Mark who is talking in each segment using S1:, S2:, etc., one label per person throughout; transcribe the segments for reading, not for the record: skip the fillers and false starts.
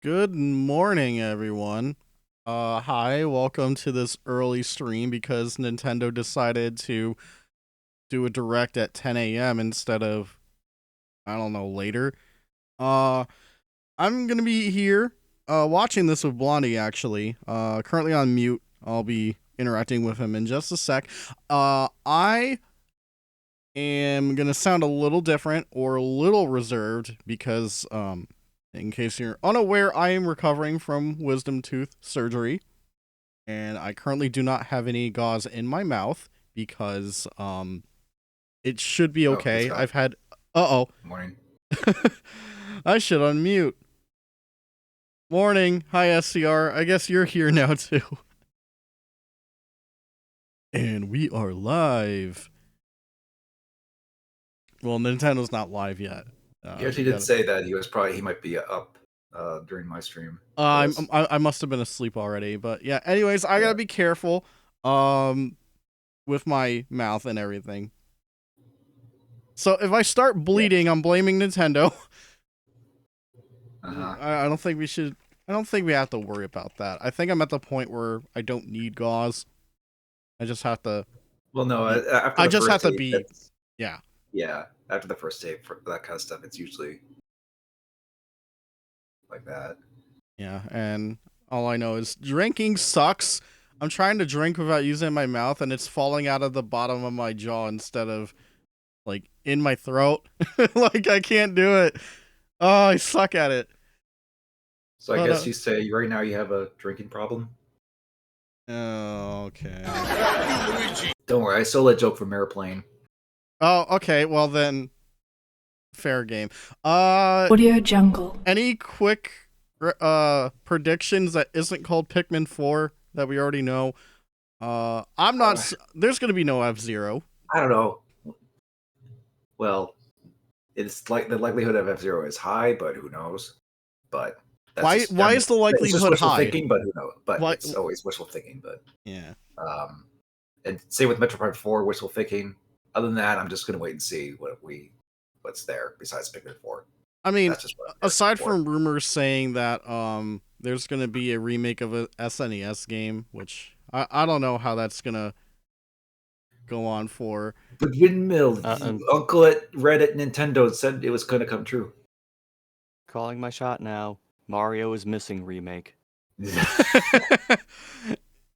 S1: Good morning, everyone. Hi, welcome to this early stream because Nintendo decided to do a direct at 10 a.m. instead of, I don't know, later. Uh, I'm gonna be here, watching this with Blondie, actually. Currently on mute. I'll be interacting with him in just a sec. I am gonna sound a little different or a little reserved because, in case you're unaware, I am recovering from wisdom tooth surgery, and I currently do not have any gauze in my mouth because it should be
S2: Oh, hey
S1: okay.
S2: Scott.
S1: I've had
S2: Morning.
S1: I should unmute. Morning. Hi SCR. I guess you're here now too. And we are live. Well, Nintendo's not live yet.
S2: He actually did say that he might be up during my stream.
S1: I must have been asleep already, but yeah. Anyways, I gotta be careful, with my mouth and everything. So if I start bleeding, I'm blaming Nintendo. I don't think we should. I don't think we have to worry about that. I think I'm at the point where I don't need gauze. I just have to.
S2: Well, no, after
S1: I
S2: the
S1: just
S2: first
S1: have to
S2: tape,
S1: be. Yeah.
S2: Yeah, after the first tape for that kind of stuff, it's usually like that.
S1: Yeah, and all I know is drinking sucks. I'm trying to drink without using my mouth, and it's falling out of the bottom of my jaw instead of like in my throat. Like I can't do it. Oh, I suck at it.
S2: So I guess you say right now you have a drinking problem.
S1: Oh, okay.
S2: Don't worry, I stole that joke from Airplane.
S1: Oh, okay. Well then, fair game.
S3: Audio Jungle.
S1: Any quick predictions that isn't called Pikmin 4 that we already know? I'm not. There's gonna be no F-Zero.
S2: I don't know. Well, it's like the likelihood of F-Zero is high, but who knows? But
S1: why is the likelihood high?
S2: Thinking, but who knows? But it's always wishful thinking. But
S1: yeah.
S2: And same with Metro Prime 4, wishful thinking. Other than that, I'm just gonna wait and see what's there besides Pikmin 4.
S1: I mean, aside from rumors saying that there's gonna be a remake of a SNES game, which I don't know how that's gonna go on for.
S2: But Windmill, Uncle at Reddit Nintendo said it was gonna come true.
S4: Calling my shot now. Mario is Missing remake.
S2: Isn't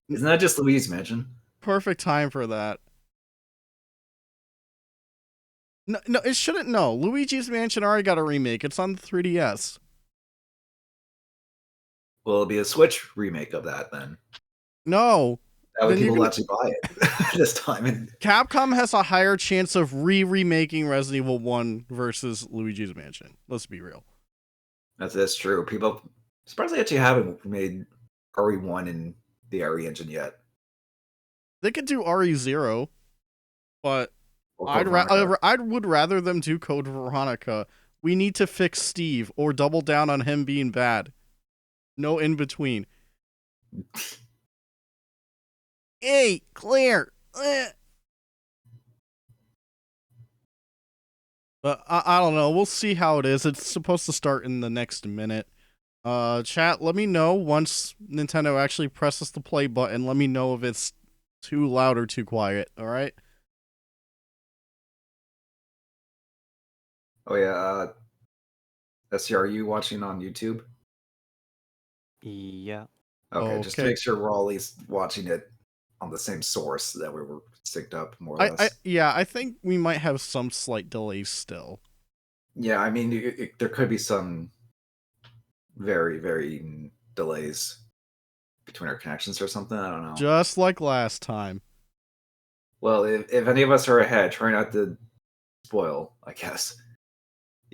S2: that just Luigi's Mansion?
S1: Perfect time for that. No, it shouldn't. No, Luigi's Mansion already got a remake. It's on the 3DS.
S2: Well, it'll be a Switch remake of that then.
S1: No.
S2: That way people will actually buy it this time. And
S1: Capcom has a higher chance of remaking Resident Evil 1 versus Luigi's Mansion. Let's be real.
S2: That's true. People surprisingly actually haven't made RE1 in the RE engine yet.
S1: They could do RE0, but I would rather them do Code Veronica. We need to fix Steve or double down on him being bad. No in between. Hey, Claire. But I don't know. We'll see how it is. It's supposed to start in the next minute. Chat, let me know once Nintendo actually presses the play button. Let me know if it's too loud or too quiet. All right.
S2: Oh yeah. SC, are you watching on YouTube?
S4: Yeah.
S2: Okay, just to make sure we're all at least watching it on the same source that we were synced up more or less.
S1: I think we might have some slight delays still.
S2: Yeah, I mean, there could be some very, very delays between our connections or something. I don't know.
S1: Just like last time.
S2: Well, if any of us are ahead, try not to spoil, I guess.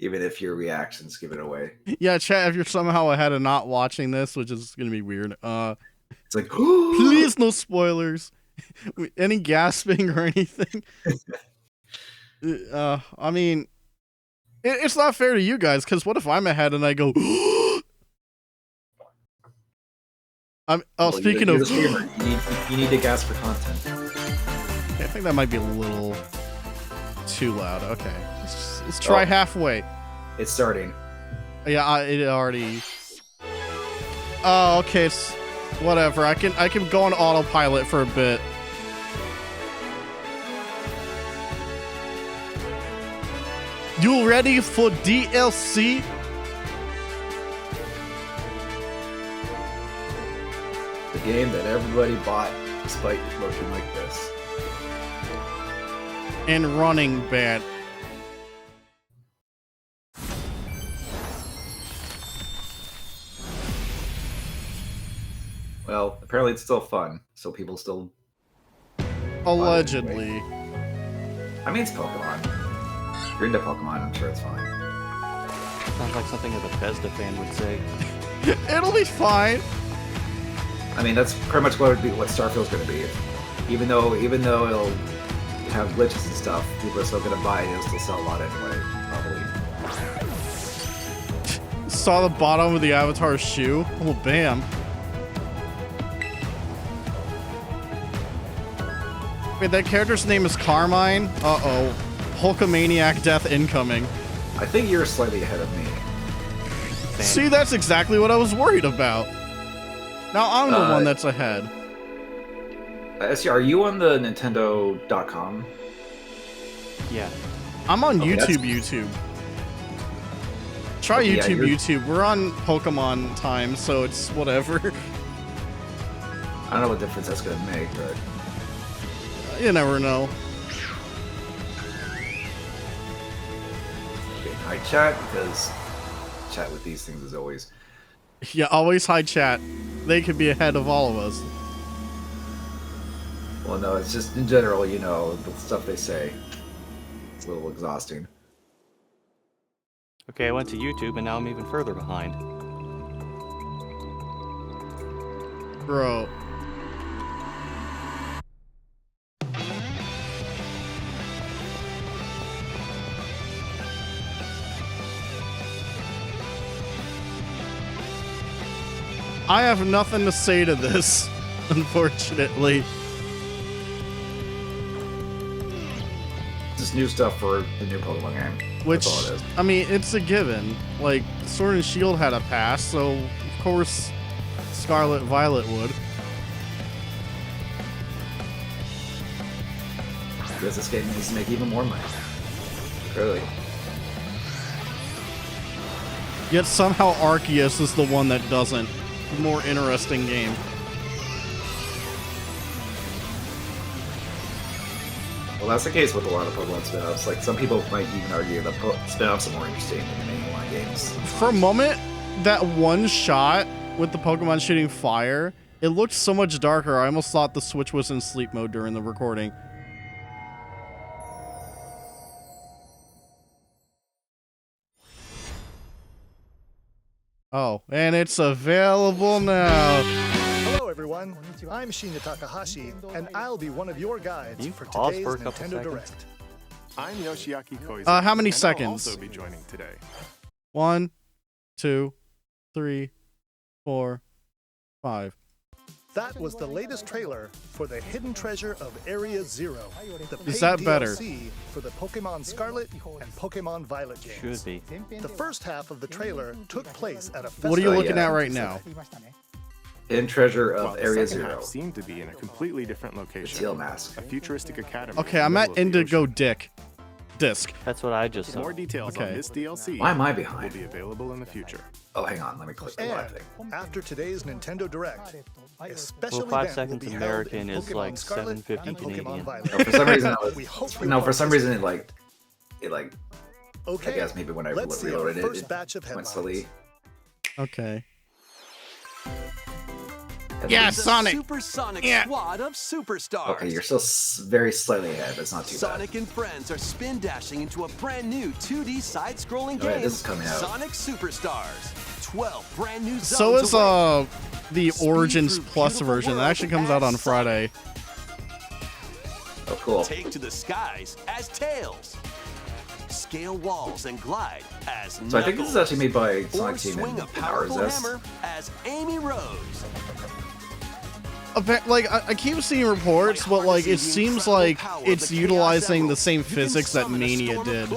S2: Even if your reactions give it away.
S1: Yeah, chat, if you're somehow ahead of not watching this, which is going to be weird.
S2: It's like,
S1: please no spoilers. Any gasping or anything. I mean, it's not fair to you guys, because what if I'm ahead and I go... speaking of...
S2: Streamer, you need to gasp for content.
S1: I think that might be a little too loud. Okay. Let's try halfway.
S2: It's starting.
S1: Yeah, it already... Oh, okay. Whatever. I can go on autopilot for a bit. You ready for DLC?
S2: The game that everybody bought despite looking like this.
S1: And running bad.
S2: Well, apparently it's still fun, so people still...
S1: Allegedly.
S2: I mean, it's Pokemon. If you're into Pokemon, I'm sure it's fine.
S4: Sounds like something a Bethesda fan would say.
S1: It'll be fine.
S2: I mean, that's pretty much what Starfield's going to be. Even though it'll have glitches and stuff, people are still going to buy it. It'll still sell a lot anyway, probably.
S1: Saw the bottom of the Avatar's shoe. Oh, bam. Wait, that character's name is Carmine? Uh-oh. Hulkamaniac death incoming.
S2: I think you're slightly ahead of me.
S1: See, that's exactly what I was worried about. Now I'm the one that's ahead.
S2: SC, are you on the Nintendo.com?
S4: Yeah.
S1: I'm on
S2: Okay,
S1: YouTube. Try
S2: Okay, yeah,
S1: YouTube,
S2: you're-
S1: YouTube. We're on Pokemon time, so it's whatever.
S2: I don't know what difference that's going to make, but...
S1: You never know.
S2: Okay, hi chat, because chat with these things is always...
S1: Yeah, always high chat. They could be ahead of all of us.
S2: Well, no, it's just in general, you know, the stuff they say. It's a little exhausting.
S4: Okay, I went to YouTube and now I'm even further behind.
S1: Bro. I have nothing to say to this, unfortunately.
S2: Just new stuff for the new Pokemon game.
S1: Which,
S2: That's all it is.
S1: I mean, it's a given. Like, Sword and Shield had a pass, so of course Scarlet Violet would.
S2: Because this game needs to make even more money. Clearly.
S1: Yet somehow Arceus is the one that doesn't. More interesting game.
S2: Well, that's the case with a lot of Pokemon spin-offs. Like, some people might even argue that spin-offs are more interesting than the main line games.
S1: For a moment, that one shot with the Pokemon shooting fire, it looked so much darker. I almost thought the Switch was in sleep mode during the recording. Oh, and it's available now.
S5: Hello everyone, I'm Shinya Takahashi, and I'll be one of your guides
S4: You
S5: for
S4: pause
S5: today's
S4: for a couple
S5: Nintendo
S4: seconds?
S5: Direct.
S6: I'm Yoshiaki Koizu.
S1: How many
S6: and
S1: seconds?
S6: I'll also be joining today.
S1: 1, 2, 3, 4, 5.
S5: That was the latest trailer for the Hidden Treasure of Area Zero, the paid
S1: Is that better?
S5: DLC for the Pokemon Scarlet and Pokemon Violet games.
S4: Should be.
S5: The first half of the trailer took place at a
S1: What are you
S5: festival.
S1: looking
S2: yeah.
S1: at right now?
S2: Hidden Treasure
S6: While
S2: of
S6: the
S2: Area
S6: second
S2: Zero.
S6: half seemed to be in a completely different location.
S2: Teal Mask.
S6: A futuristic academy.
S1: Okay,
S6: in
S1: I'm
S6: the
S1: at
S6: middle of the
S1: Indigo
S6: ocean.
S1: Disc.
S4: That's what I just saw.
S6: More details
S1: Okay.
S6: on this DLC
S2: Why am I
S6: will
S2: behind?
S6: be available in the future.
S2: Oh, hang on. Let me click the live
S5: And
S2: thing.
S5: after today's Nintendo Direct, a special
S4: Well, 5
S5: event
S4: seconds
S5: will be
S4: American
S5: held in
S4: is
S5: Pokemon
S4: like
S5: Scarlet
S4: $7.50
S5: and Pokemon
S4: Canadian.
S5: Violet.
S2: No, for some reason,
S5: We hope you
S2: no, for
S5: won't
S2: some
S5: miss
S2: reason it
S5: Okay,
S2: I guess maybe when I
S5: let's see our
S2: reloaded it,
S5: first
S2: it
S5: batch of
S2: went
S5: headlines.
S2: silly.
S1: Okay.
S2: Yeah,
S1: Sonic.
S7: Supersonic
S1: Yeah.
S7: squad of superstars.
S2: Okay, you're still very slightly ahead, but it's not too
S7: Sonic and friends are spin dashing into a brand new 2D side-scrolling
S2: Oh, yeah,
S7: game.
S2: this is coming out.
S7: Sonic Superstars. 12 brand new zones.
S1: So is
S7: away.
S1: the
S7: Speed
S1: Origins
S7: through
S1: Plus
S7: beautiful
S1: version. That
S7: world
S1: actually comes out
S7: as
S1: on Friday.
S2: bad. Oh, cool.
S7: Take to the skies as Tails. Scale walls and glide as
S2: So I think this is actually made by
S7: or
S2: Sonic Team
S7: swing
S2: and
S7: a powerful
S2: RSS.
S7: hammer as Amy Rose.
S1: Like I keep seeing reports, but like it seems like it's utilizing the same physics that Mania did.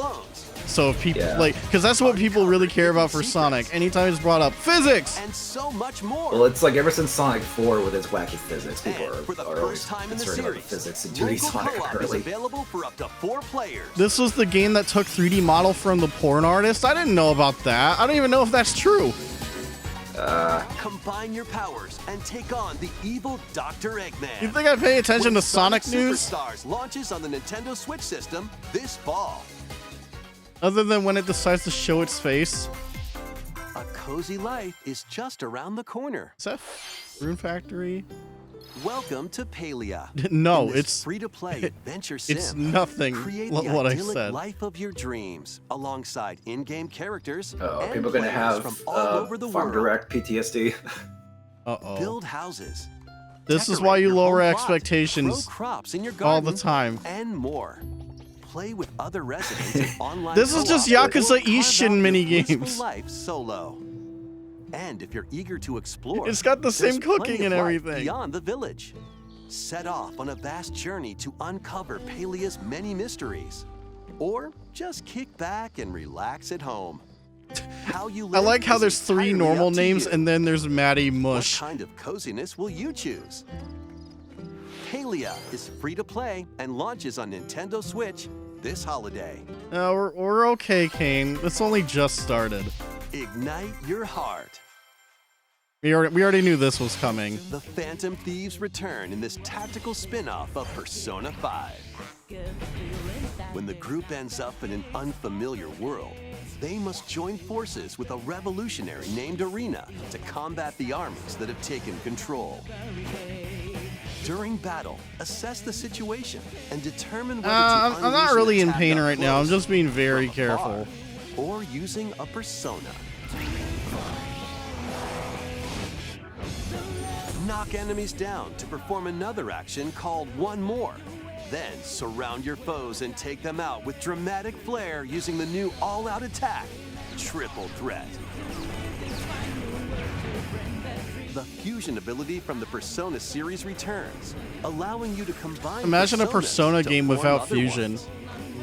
S1: So if people
S2: Yeah.
S1: like, because that's what people really care about for Sonic. Anytime it's brought up, physics.
S7: And so much more.
S2: Well, it's like ever since Sonic 4 with its wacky physics, people
S7: And for the
S2: are always
S7: first time in the
S2: concerned about the
S7: series,
S2: physics in 2D
S7: local
S2: Sonic
S7: co-op is
S2: early.
S7: available for up to 4 players.
S1: This was the game that took 3D model from the porn artist. I didn't know about that. I don't even know if that's true.
S7: Combine your powers and take on the evil Dr. Eggman.
S1: You think I pay attention
S7: When
S1: to Sonic news?
S7: Superstars launches on the Nintendo Switch system this fall.
S1: Other than when it decides to show its face.
S7: A cozy life is just around the corner.
S1: Is that Rune Factory?
S7: Welcome to Palia.
S1: No,
S7: In this
S1: it's
S7: free-to-play adventure sim.
S1: it's nothing
S7: Create
S1: what
S7: the
S1: I
S7: idyllic
S1: said.
S7: life of your dreams alongside in-game characters
S2: Oh,
S7: and
S2: people are gonna
S7: players
S2: have
S7: from all over the
S2: Farm
S7: world.
S2: Direct PTSD.
S1: Uh-oh.
S7: Build houses.
S1: This is
S7: decorate
S1: why you
S7: your
S1: lower
S7: home plot,
S1: expectations
S7: grow crops in your
S1: all
S7: garden,
S1: the time.
S7: and more. Play with other residents in online
S1: This is just
S7: co-op, or
S1: Yakuza
S7: carve out
S1: Ishin
S7: your
S1: minigames.
S7: blissful life solo. And if you're eager to explore,
S1: It's got the
S7: there's
S1: same
S7: plenty
S1: cooking
S7: of
S1: and
S7: life
S1: everything.
S7: beyond the village. Set off on a vast journey to uncover Palia's many mysteries, or just kick back and relax at home. How you
S1: I
S7: live
S1: like how
S7: is
S1: there's 3
S7: entirely
S1: normal
S7: up to
S1: names
S7: you.
S1: and then there's Maddie
S7: What
S1: Mush.
S7: kind of coziness will you choose? Palia is free to play and launches on Nintendo Switch this holiday.
S1: We're okay, Kane. It's only just started.
S7: Ignite your heart.
S1: We already knew this was coming.
S7: The Phantom Thieves return in this tactical spin-off of Persona 5. When the group ends up in an unfamiliar world, they must join forces with a revolutionary named Arena to combat the armies that have taken control. During battle, assess the situation and determine whether to
S1: I'm
S7: unleash
S1: not
S7: an
S1: really in
S7: attack
S1: pain
S7: up
S1: right now. I'm
S7: close
S1: just being very
S7: from afar,
S1: careful.
S7: or using a persona. Knock enemies down to perform another action called One More. Then surround your foes and take them out with dramatic flair using the new all-out attack, Triple Threat. The fusion ability from the Persona series returns, allowing you to combine
S1: Imagine a
S7: personas
S1: Persona
S7: to
S1: game
S7: form
S1: without
S7: other
S1: fusion.
S7: ones.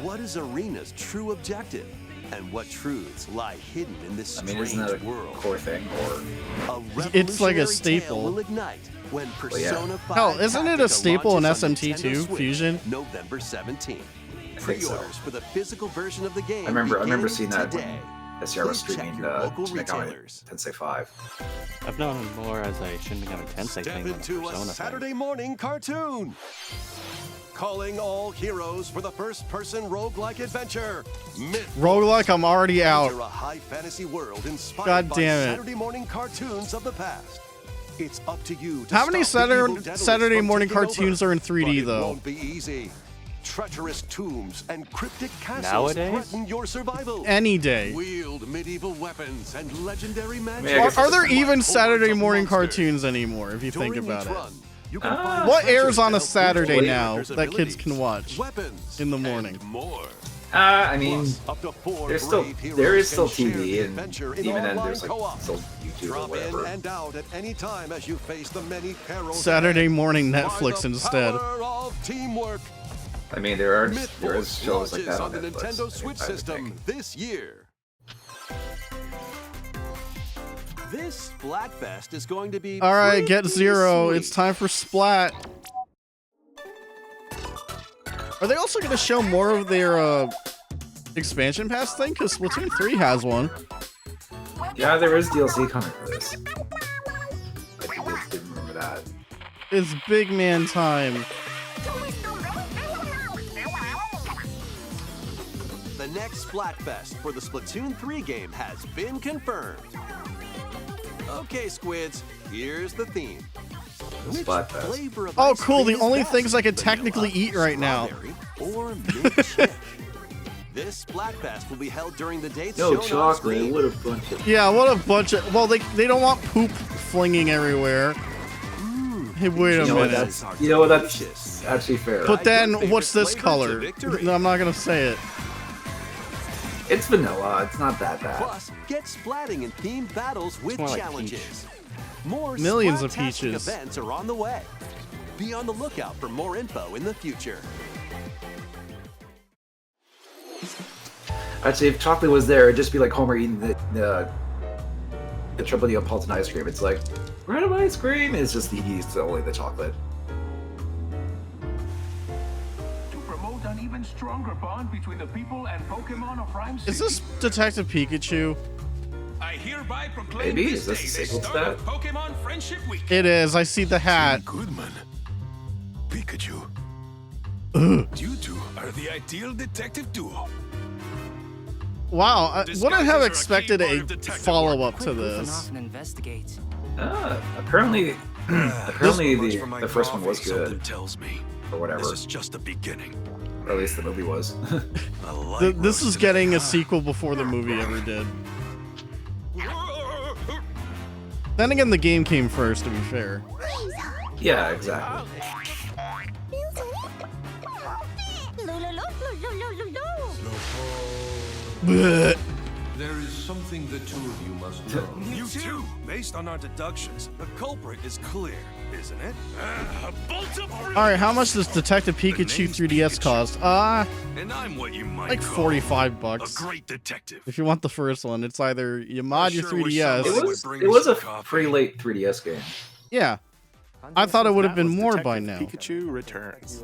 S7: What is Arena's true objective? And what truths lie hidden in this
S2: I
S7: strange
S2: mean, isn't that a
S7: world?
S2: core thing? Or
S7: A
S1: It's like a
S7: revolutionary
S1: staple.
S7: tale will ignite when
S2: yeah.
S7: Persona 5
S1: Hell, isn't it a
S7: Tactica
S1: staple in
S7: launches on
S1: SMT
S7: Nintendo
S1: too,
S7: Switch
S1: Fusion?
S7: November 17th.
S2: I think so.
S7: Pre-orders for the physical version of the game
S2: I remember
S7: begin
S2: seeing that
S7: today.
S2: when SCR was
S7: Please check
S2: streaming
S7: your local
S2: Megami
S7: retailers.
S2: Tensei 5.
S4: I've known him more as a Shin Megami Tensei
S7: Step
S4: thing than a
S7: into a
S4: Persona thing.
S7: Saturday morning cartoon. Calling all heroes for the first-person roguelike adventure.
S1: Roguelike, I'm already out.
S7: Enter a high fantasy world inspired
S1: God
S7: by
S1: damn it.
S7: Saturday morning cartoons of the past. It's up to you to
S1: How many
S7: stop the evil Daedalus
S1: Saturday
S7: from
S1: morning
S7: taking
S1: cartoons
S7: over.
S1: are in 3D
S7: But it
S1: though?
S7: won't be easy. Treacherous tombs and cryptic castles
S4: Nowadays?
S7: threaten your survival.
S1: Any day.
S7: Wield medieval weapons and legendary magic.
S2: mean, I guess
S1: Are there
S7: Fight
S1: even
S7: hordes
S1: Saturday
S7: of
S1: morning
S7: monsters.
S1: cartoons anymore, if you think
S7: During
S1: about
S7: each
S1: it?
S7: run, you can find
S1: What
S7: treasures
S1: airs on
S7: that
S1: a
S7: help
S1: Saturday
S7: boost
S1: now
S7: characters'
S1: that kids
S7: abilities,
S1: can watch
S7: weapons,
S1: in the morning?
S7: and more.
S2: I mean,
S7: Plus, up to 4
S2: there's still
S7: brave heroes
S2: there is
S7: can
S2: still
S7: share the
S2: TV, and
S7: adventure in
S2: even then
S7: online
S2: there's like
S7: co-op.
S2: still YouTube or
S7: Drop in
S2: whatever.
S7: and out at any time as you face the many perils
S1: Saturday
S7: ahead.
S1: morning
S7: By
S1: Netflix
S7: the
S1: instead.
S7: power of teamwork.
S2: I mean, there is
S7: Mythforce
S2: shows like
S7: launches
S2: that
S7: on
S2: on
S7: the
S2: Netflix,
S7: Nintendo Switch
S2: I would
S7: system
S2: think.
S7: this year. This Splatfest is going to be
S1: All right, get
S7: pretty
S1: Zero.
S7: sweet.
S1: It's time for Splat. Are they also going to show more of their expansion pass thing? Because Splatoon 3 has one.
S2: Yeah, there is DLC coming for this. I didn't remember that.
S1: It's big man time.
S7: The next Splatfest for the Splatoon 3 game has been confirmed. Okay, Squids, here's the theme. Which
S2: Splatfest.
S7: flavor of
S1: Oh,
S7: ice
S1: cool,
S7: cream
S1: the
S7: is
S1: only
S7: best?
S1: things I could
S7: Vanilla,
S1: technically eat right now.
S7: strawberry, or mint chip? This Splatfest will be held during the dates
S2: No
S7: shown
S2: chocolate.
S7: on screen.
S2: What a bunch of.
S1: Yeah, what a bunch of... Well, they don't want poop flinging everywhere. Hey, wait a
S2: You know what?
S1: minute.
S2: That's actually fair.
S1: But then,
S7: favorite
S1: what's this
S7: flavor to
S1: color?
S7: victory.
S1: No, I'm not going to say it.
S2: It's vanilla. It's not that bad.
S7: Plus, get splatting in themed battles with
S4: more like
S7: challenges. More
S1: Millions of
S7: Splat-tastic
S1: peaches.
S7: events are on the way. Be on the lookout for more info in the future.
S2: Actually, if chocolate was there, it'd just be like Homer eating the Triple Neapolitan ice cream. It's like, we're out of ice cream. It's just he eats only the chocolate.
S8: To promote an even stronger bond between the people and Pokemon of Rhyme City.
S1: Is this Detective Pikachu?
S8: I hereby proclaim
S2: Maybe?
S8: this
S2: Is this
S8: day
S2: a
S8: the
S2: sequel to
S8: start
S2: that?
S8: of Pokemon Friendship Week.
S1: It is. I see the hat.
S8: Goodman. Pikachu.
S1: Ugh.
S8: You two are the ideal detective duo.
S1: Wow, I wouldn't have
S8: Disguises are a
S1: expected
S8: key part
S1: a
S8: of detective
S1: follow-up
S8: work.
S1: to this.
S2: Apparently the first one was good,
S8: Tells me
S2: or whatever.
S8: this is just the beginning.
S2: Or at least the movie was.
S1: This is getting a sequel before the movie ever did. Then again, the game came first, to be fair.
S2: Yeah, exactly.
S1: Blech.
S8: There is something the two of you must know.
S9: You too. Based on our deductions, the culprit is clear, isn't it?
S1: Alright, how much does Detective Pikachu 3DS cost?
S9: And I'm what you might
S1: Like
S9: call
S1: $45.
S9: a great detective.
S1: If you want the first one, it's either you mod your
S9: sure wish
S1: 3DS.
S9: somebody
S2: It was a pretty late 3DS game.
S1: Yeah. I thought it would have
S6: That
S1: been
S6: was
S1: more
S6: Detective
S1: by now.
S6: Pikachu Returns.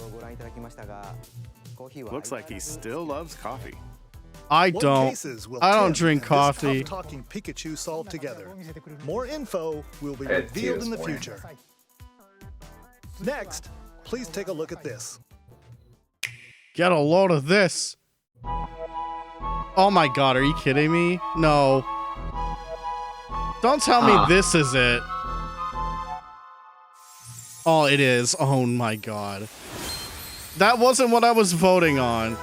S6: Looks like he still loves coffee.
S1: I
S5: What
S1: don't.
S5: cases will
S1: I don't
S5: Tim
S1: drink
S5: and
S1: coffee.
S5: This tough-talking Pikachu solve together? More info will be
S2: I had tea
S5: revealed
S2: this
S5: in the
S2: morning.
S5: future. Next, please take a look at this.
S1: Get a load of this. Oh my god, are you kidding me? No. Don't tell me this is it. Oh, it is. Oh my god. That wasn't what I was voting on.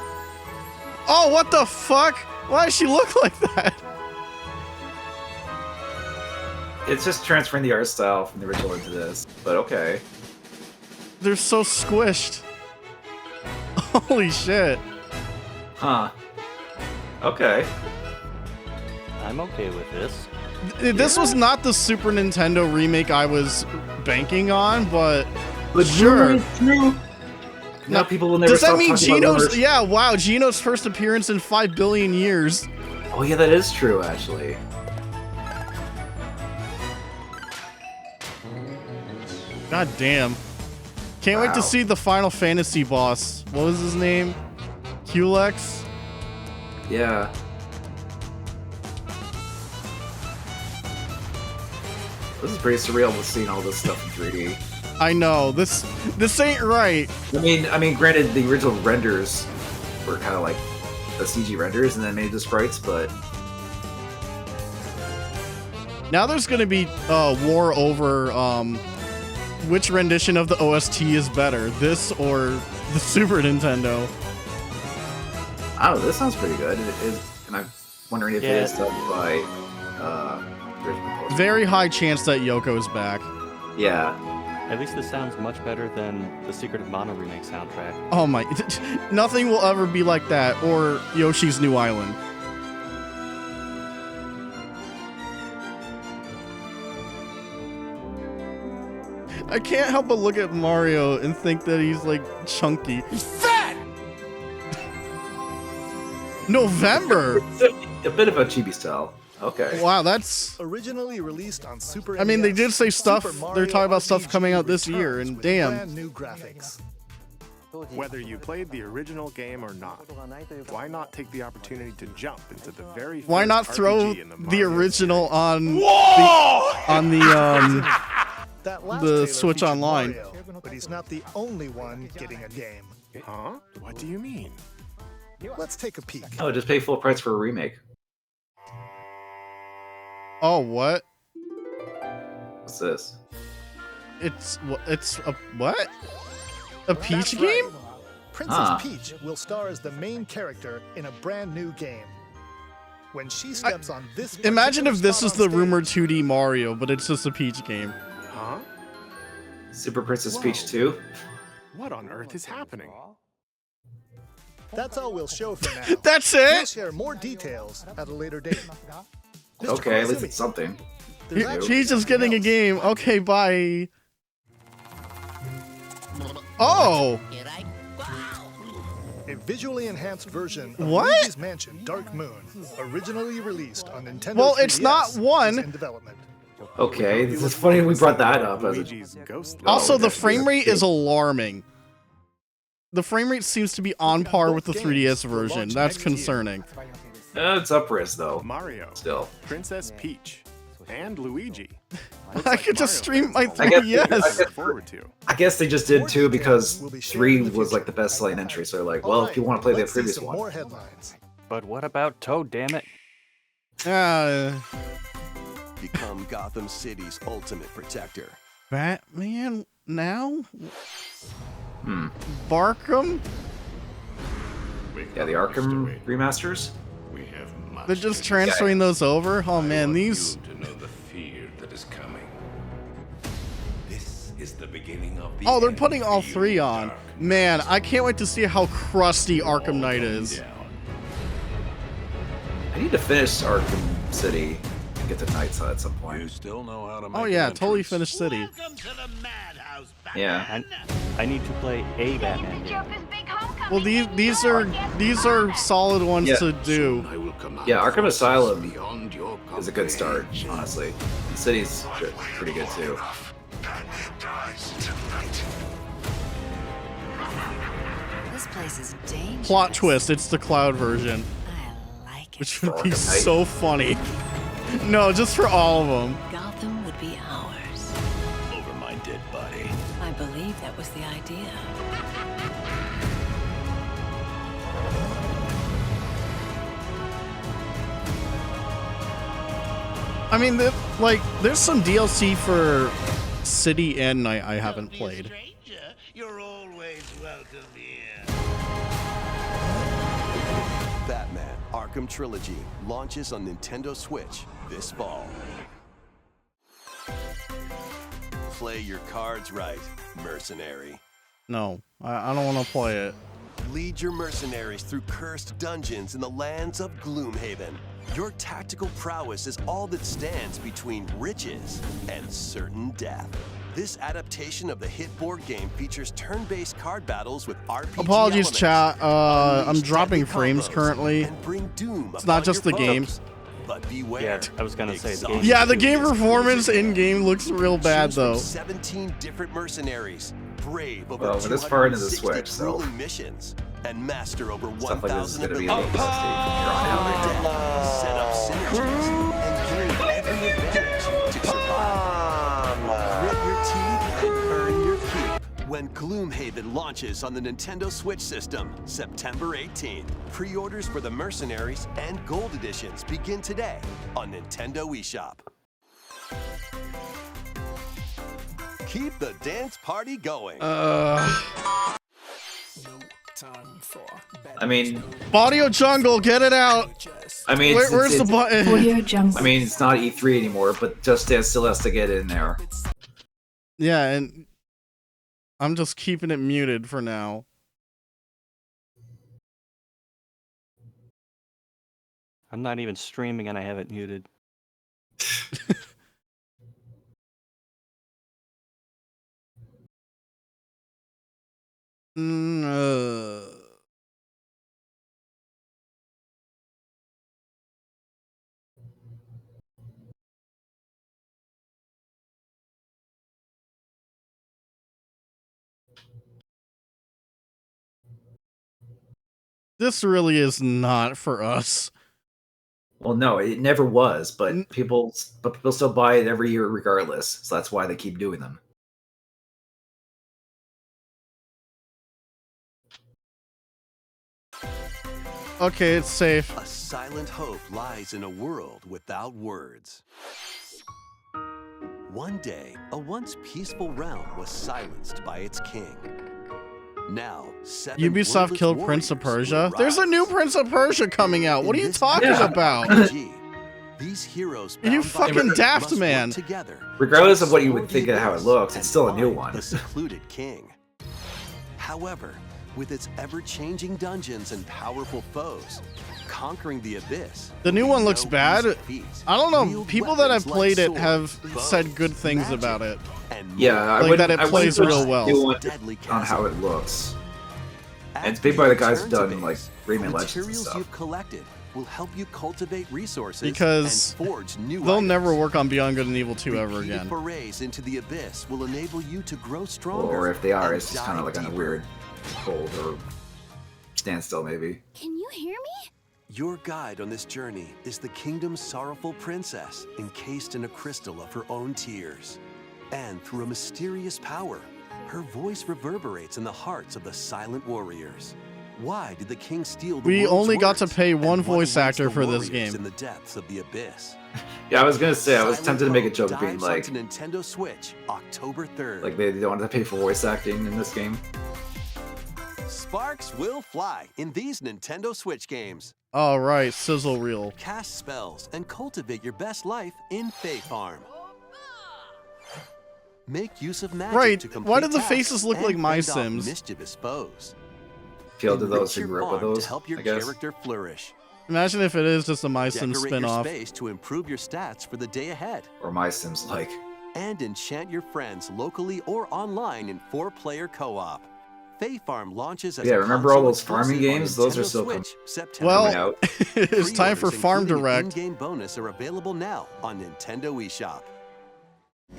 S1: Oh, what the fuck? Why does she look like that?
S2: It's just transferring the art style from the original into this, but okay.
S1: They're so squished. Holy shit.
S2: Huh. Okay.
S4: I'm okay with this.
S1: This was not the Super Nintendo remake I was banking on, but
S2: But
S1: sure.
S2: True. Now people will never
S1: Does that
S2: stop
S1: mean
S2: talking about
S1: Geno's?
S2: rumors.
S1: Yeah, wow, Geno's first appearance in 5 billion years.
S2: Oh yeah, that is true actually.
S1: God damn. Can't wait to
S2: Wow.
S1: see the Final Fantasy boss. What was his name? Culex?
S2: Yeah. This is pretty surreal with seeing all this stuff in 3D.
S1: I know, this ain't right.
S2: I mean, granted, the original renders were kind of like the CG renders, and then made the sprites, but
S1: Now there's gonna be war over which rendition of the OST is better, this or the Super Nintendo.
S2: I don't know. This sounds pretty good. And I'm wondering if it is
S4: Yeah.
S2: done by original composer.
S1: Very high chance that Yoko's back.
S2: Yeah.
S4: At least this sounds much better than the Secret of Mana remake soundtrack.
S1: Oh my, nothing will ever be like that, or Yoshi's New Island. I can't help but look at Mario and think that he's like chunky. He's fat! November!
S2: A bit of a chibi style. Okay.
S1: Wow, that's...
S5: Originally released on Super
S1: I mean, they
S5: NES,
S1: did say stuff,
S5: Super Mario
S1: they're talking about stuff
S5: RPG
S1: coming out this year,
S5: returns
S1: and
S5: with
S1: damn.
S5: brand new graphics.
S6: Whether you played the original game or not, why not take the opportunity to jump into the very
S1: Why
S6: first
S1: not throw
S6: RPG in
S1: the
S6: Mario
S1: original on
S5: That last
S1: the
S5: trailer
S1: Switch
S5: featured
S1: Online?
S5: Mario, but he's not the only one getting a game.
S6: Huh? What do you mean?
S5: Let's take a peek.
S2: Oh, just pay full price for a remake.
S1: Oh, what?
S2: What's this?
S1: It's a what? A Peach
S5: That's
S1: game?
S5: right. Princess
S2: Ah.
S5: Peach will star as the main character in a brand new game. When she steps on this
S1: Imagine if
S5: particular
S1: this
S5: spot
S1: is
S5: on
S1: the
S5: stage,
S1: rumored 2D Mario, but it's just a Peach game.
S6: Huh?
S2: Super Princess Peach 2?
S6: What on earth is happening?
S5: That's all we'll show for now.
S1: That's
S5: We'll
S1: it?
S5: share more details at a later date. Mr.
S2: Okay, at least
S5: Koizumi,
S2: it's something.
S5: there's actually
S1: He's just
S5: something
S1: getting a
S5: else.
S1: game. Okay, bye. Oh!
S5: a visually enhanced version of
S1: What?
S5: Luigi's Mansion: Dark Moon, originally released on Nintendo.
S1: Well, it's
S5: 3DS,
S1: not one.
S5: is in development.
S2: Okay, it's funny we brought that up. As a,
S6: Luigi's Ghost
S1: Also,
S2: Oh,
S1: the
S2: that's
S1: frame rate
S2: weird.
S1: is alarming. The frame rate seems to be on par with the 3DS version. That's concerning.
S2: It's up-res though.
S6: Mario,
S2: Still,
S6: Princess Peach, and Luigi.
S1: I could just stream my
S2: I guess-
S1: 3DS.
S6: Look forward to.
S2: I guess they just did too because 3 was like the best-selling entry. So they're like, well, if you want to play the
S5: Let's see
S2: previous
S5: some
S2: one,
S5: more headlines.
S4: But what about Toad, damn it?
S7: Become Gotham City's ultimate protector.
S1: Batman now?
S2: Hmm.
S1: Barkham?
S2: Yeah, the Arkham remasters.
S1: They're just transferring those over? Oh man, these...
S10: To know the fear that is coming. This is the beginning of the
S1: Oh, they're
S10: end
S1: putting all
S10: for you,
S1: 3 on.
S10: Dark
S1: Man, I can't wait to see how crusty Arkham Knight is.
S2: I need to finish Arkham City and get to Knight's Hut at some
S10: You
S2: point.
S10: still know how to make
S1: Oh
S10: an
S1: yeah, totally
S10: entrance.
S1: finished City.
S2: Yeah.
S4: I need to play a Batman game.
S1: Well, these are solid ones
S2: Yeah.
S1: to do.
S10: I will come out
S2: Yeah, Arkham Asylum
S10: beyond your
S2: is a good start, honestly. The City's pretty good too.
S11: This place is dangerous.
S1: Plot twist, it's the cloud version.
S11: I like it.
S1: Which would be
S2: Arkham Knight.
S1: so funny. No, just for all of them.
S11: Gotham would be ours.
S10: over my dead body.
S11: I believe that was the idea.
S1: I mean, there's some DLC for City and Night I haven't played.
S10: You're always welcome here.
S7: Batman Arkham Trilogy launches on Nintendo Switch this fall. Play your cards right, mercenary.
S1: No, I don't want to play it.
S7: Lead your mercenaries through cursed dungeons in the lands of Gloomhaven. Your tactical prowess is all that stands between riches and certain death. This adaptation of the hit board game features turn-based card battles with RPG
S1: Apologies,
S7: elements.
S1: chat. I'm
S7: Unleash
S1: dropping
S7: deadly
S1: frames
S7: combos
S1: currently.
S7: and bring doom
S1: It's not
S7: upon
S1: just
S7: your
S1: the game.
S7: foes. But beware.
S4: Yeah, I was gonna say, the game-
S7: exhaustion
S1: Yeah, the game
S7: is
S1: performance
S7: crazy.
S1: in game looks real bad
S7: Choose from
S1: though.
S7: 17 different mercenaries, brave over
S2: Well, we're this far into the
S7: 260
S2: Switch, so
S7: grueling missions, and master over
S2: stuff like this is
S7: 1,000
S2: going to be a
S7: abilities.
S2: little dusty from here on out.
S7: Set up synergies and gain every advantage to survive. Grit your teeth and earn your keep when Gloomhaven launches on the Nintendo Switch system, September 18th. Pre-orders for the Mercenaries and Gold Editions begin today on Nintendo eShop. Keep the dance party going.
S2: I mean,
S1: Audio Jungle, get it out.
S2: I mean,
S1: Where's the button?
S3: Audio Jungle.
S2: I mean, it's not E3 anymore, but Just Dance still has to get in there.
S1: Yeah, and I'm just keeping it muted for now.
S4: I'm not even streaming and I have it muted.
S1: Mm, This really is not for us.
S2: Well, no, it never was, but people still buy it every year regardless. So that's why they keep doing them.
S1: Okay, it's safe.
S7: A silent hope lies in a world without words. One day, a once peaceful realm was silenced by its king. Now,
S1: Ubisoft
S7: wordless
S1: killed Prince of
S7: warriors will
S1: Persia? There's a new
S7: rise.
S1: Prince of Persia coming out. What are
S7: In
S1: you
S7: this
S1: talking
S2: Yeah.
S1: about?
S7: RPG, these heroes
S1: Are you
S7: bound by
S1: fucking
S7: fate
S1: daft,
S7: must work
S1: man?
S7: together.
S2: Regardless of what you would
S7: Restore
S2: think
S7: the
S2: of how it
S7: abyss
S2: looks, it's
S7: and
S2: still a new
S7: find
S2: one.
S7: The secluded king. However, with its ever-changing dungeons and powerful foes, conquering the abyss.
S1: The new one looks
S7: no
S1: bad.
S7: easy feat.
S1: I don't know.
S7: Wield
S1: People that have
S7: weapons like
S1: played it
S7: swords,
S1: have
S7: bows,
S1: said good things
S7: magic,
S1: about it.
S7: and
S2: Yeah,
S7: more.
S2: I
S1: Like
S2: wouldn't,
S1: that it
S2: I wouldn't
S1: plays
S2: push
S1: real
S2: the
S1: well.
S2: new one
S7: Deadly
S2: on how
S7: chasm.
S2: it looks. And it's made by the guys who
S7: Return to
S2: done like
S7: base.
S2: Rayman Legends and
S7: Materials
S2: stuff.
S7: you've collected will help you cultivate resources
S1: Because
S7: and forge new
S1: they'll
S7: items.
S1: never work on Beyond Good and Evil 2 ever
S7: Repeated
S1: again.
S7: forays into the abyss will enable you to grow stronger.
S2: Or if they are,
S7: and
S2: it's just kind of
S7: dive
S2: like on a
S7: deeper.
S2: weird hold or standstill, maybe.
S12: Can you hear me?
S7: Your guide on this journey is the kingdom's sorrowful princess, encased in a crystal of her own tears. And through a mysterious power, her voice reverberates in the hearts of the silent warriors. Why did the king steal the
S1: We
S7: world's
S1: only got to
S7: words?
S1: pay one
S7: And what
S1: voice
S7: awaits
S1: actor
S7: the
S1: for this
S7: warriors
S1: game.
S7: in the depths of the abyss?
S2: Yeah, I was gonna say, I was
S7: Silent
S2: tempted to make a
S7: Hope
S2: joke of being
S7: dives
S2: like,
S7: onto Nintendo Switch, October 3rd.
S2: like they don't have to pay for voice acting in this game.
S7: Sparks will fly in these Nintendo Switch games.
S1: All right, sizzle reel.
S7: Cast spells and cultivate your best life in Fae Farm. Make use of magic
S1: Right,
S7: to
S1: why
S7: complete
S1: did the
S7: tasks
S1: faces look
S7: and
S1: like my
S7: fend off
S1: Sims?
S7: mischievous foes.
S2: Appeal to those
S7: Enrich
S2: who
S7: your
S2: grew up with
S7: farm
S2: those,
S7: to help your
S2: I guess.
S7: character flourish.
S1: Imagine if it is just a My Sims
S7: Decorate your
S1: spin-off.
S7: space to improve your stats for the day ahead.
S2: Or my Sims like.
S7: And enchant your friends locally or online in 4-player co-op. Fae Farm launches as
S2: Yeah,
S7: a
S2: remember all
S7: console
S2: those farming
S7: exclusive on
S2: games? Those are
S7: Nintendo
S2: still
S7: Switch, September.
S1: Well,
S2: out.
S1: it's time for
S7: Pre-orders,
S1: Farm
S7: including an
S1: Direct.
S7: in-game bonus are available now on Nintendo eShop.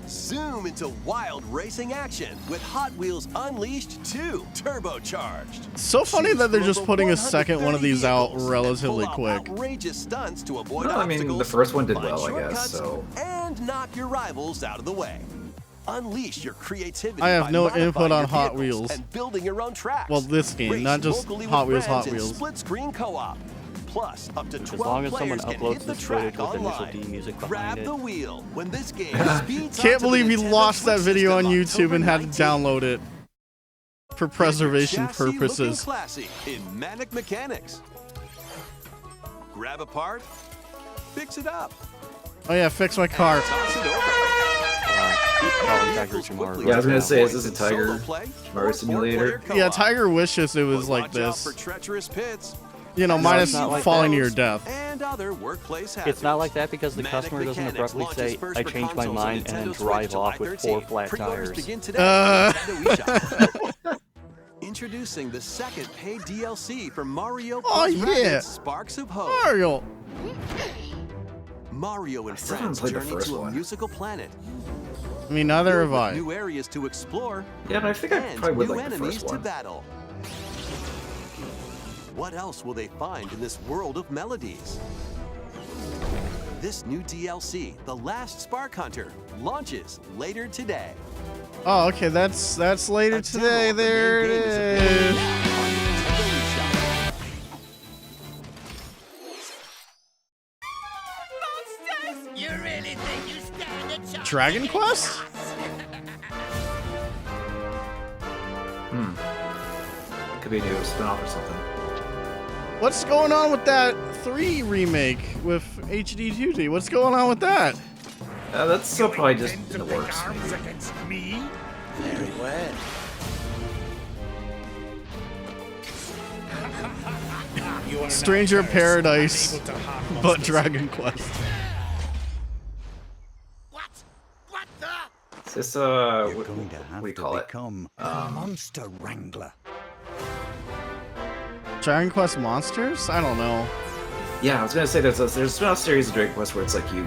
S7: Zoom into wild racing action with Hot Wheels Unleashed 2 Turbocharged.
S1: So funny
S7: Choose
S1: that they're
S7: from
S1: just
S7: over
S1: putting a second one of
S7: 130
S1: these out
S7: vehicles and
S1: relatively
S7: pull off
S1: quick.
S7: Outrageous stunts to avoid
S2: No, I mean,
S7: obstacles,
S2: the first one did
S7: find
S2: well, I guess,
S7: shortcuts,
S2: so.
S7: and knock your rivals out of the way. Unleash your creativity.
S1: I have
S7: by
S1: no
S7: modifying
S1: input
S7: your
S1: on Hot
S7: vehicles
S1: Wheels.
S7: and building your own tracks.
S1: Well, this game,
S7: Race
S1: not just
S7: locally
S1: Hot
S7: with
S1: Wheels, Hot
S7: friends in
S1: Wheels.
S7: split-screen co-op. Plus, up to 12
S4: As long as someone
S7: players can
S4: uploads
S7: hit the
S4: this
S7: track
S4: footage with initial
S7: online.
S4: D music
S7: Grab
S4: behind it.
S7: the wheel when this game speeds
S1: Can't
S7: up to
S1: believe
S7: the
S1: he
S7: Nintendo
S1: lost that
S7: Switch
S1: video on
S7: system
S1: YouTube
S7: October
S1: and had to
S7: 19th.
S1: download it for preservation
S7: Chassis looking
S1: purposes.
S7: classy in Manic Mechanics. Grab a part, fix it up.
S1: Oh yeah, fix my car.
S7: Toss it over.
S2: Yeah, I was gonna say, is this a Tiger Mario Simulator?
S1: Yeah, Tiger wishes it was like this. You know, minus
S4: not like
S1: falling
S4: that.
S1: to your death.
S7: And other workplace hazards.
S4: It's not like that because the
S7: Manic
S4: customer doesn't
S7: Mechanics
S4: abruptly
S7: launches
S4: say,
S7: first
S4: I
S7: for
S4: changed my
S7: consoles on
S4: mind, and then
S7: Nintendo Switch
S4: drive
S7: July
S4: off with
S7: 13th.
S4: 4 flat
S7: Pre-orders
S4: tires.
S7: begin today on Nintendo eShop. Introducing the second paid DLC for Mario
S1: Oh,
S7: plus
S1: yeah.
S7: Rabbids Sparks of Hope.
S1: Mario.
S7: Mario and
S2: still haven't
S7: friends
S2: played the
S7: journey
S2: first
S7: to a
S2: one.
S7: musical planet.
S1: I mean, neither have
S7: With
S1: I.
S7: new areas to explore.
S2: Yeah, but I think I
S7: and
S2: probably would
S7: new
S2: like the
S7: enemies
S2: first
S7: to
S2: one.
S7: battle. What else will they find in this world of melodies? This new DLC, The Last Spark Hunter, launches later today.
S1: Oh, okay, that's later
S7: A
S1: today.
S7: demo of the
S1: There
S7: main
S1: it
S7: game is available
S1: is.
S7: now on Nintendo eShop.
S1: Dragon Quest?
S2: Could be a new spin-off or something.
S1: What's going on with that 3 remake with HD 2D? What's going on with that?
S2: That's still probably just in the works. maybe.
S12: Very well.
S1: Stranger Paradise, but Dragon Quest.
S2: Is this what do you call it?
S12: Monster Wrangler.
S1: Dragon Quest Monsters? I don't know.
S2: Yeah, I was gonna say there's a spin-off series of Dragon Quest where it's like you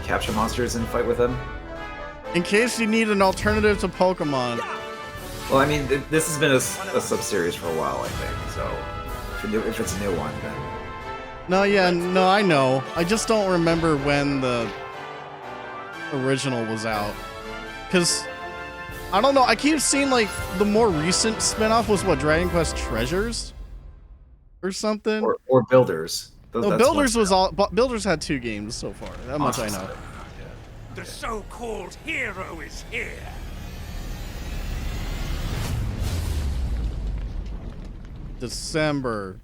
S2: capture monsters and fight with them.
S1: In case you need an alternative to Pokemon.
S2: Well, I mean, this has been a sub-series for a while, I think. So if it's a new one, then
S1: No, yeah, no, I know. I just don't remember when the original was out. Because, I don't know, I keep seeing, like, the more recent spin-off was, what, Dragon Quest Treasures? Or something?
S2: or Builders.
S1: No,
S2: That's
S1: Builders
S2: one.
S1: was all... but Builders had 2 games so far. That much I know.
S8: The so-called hero is here.
S1: December.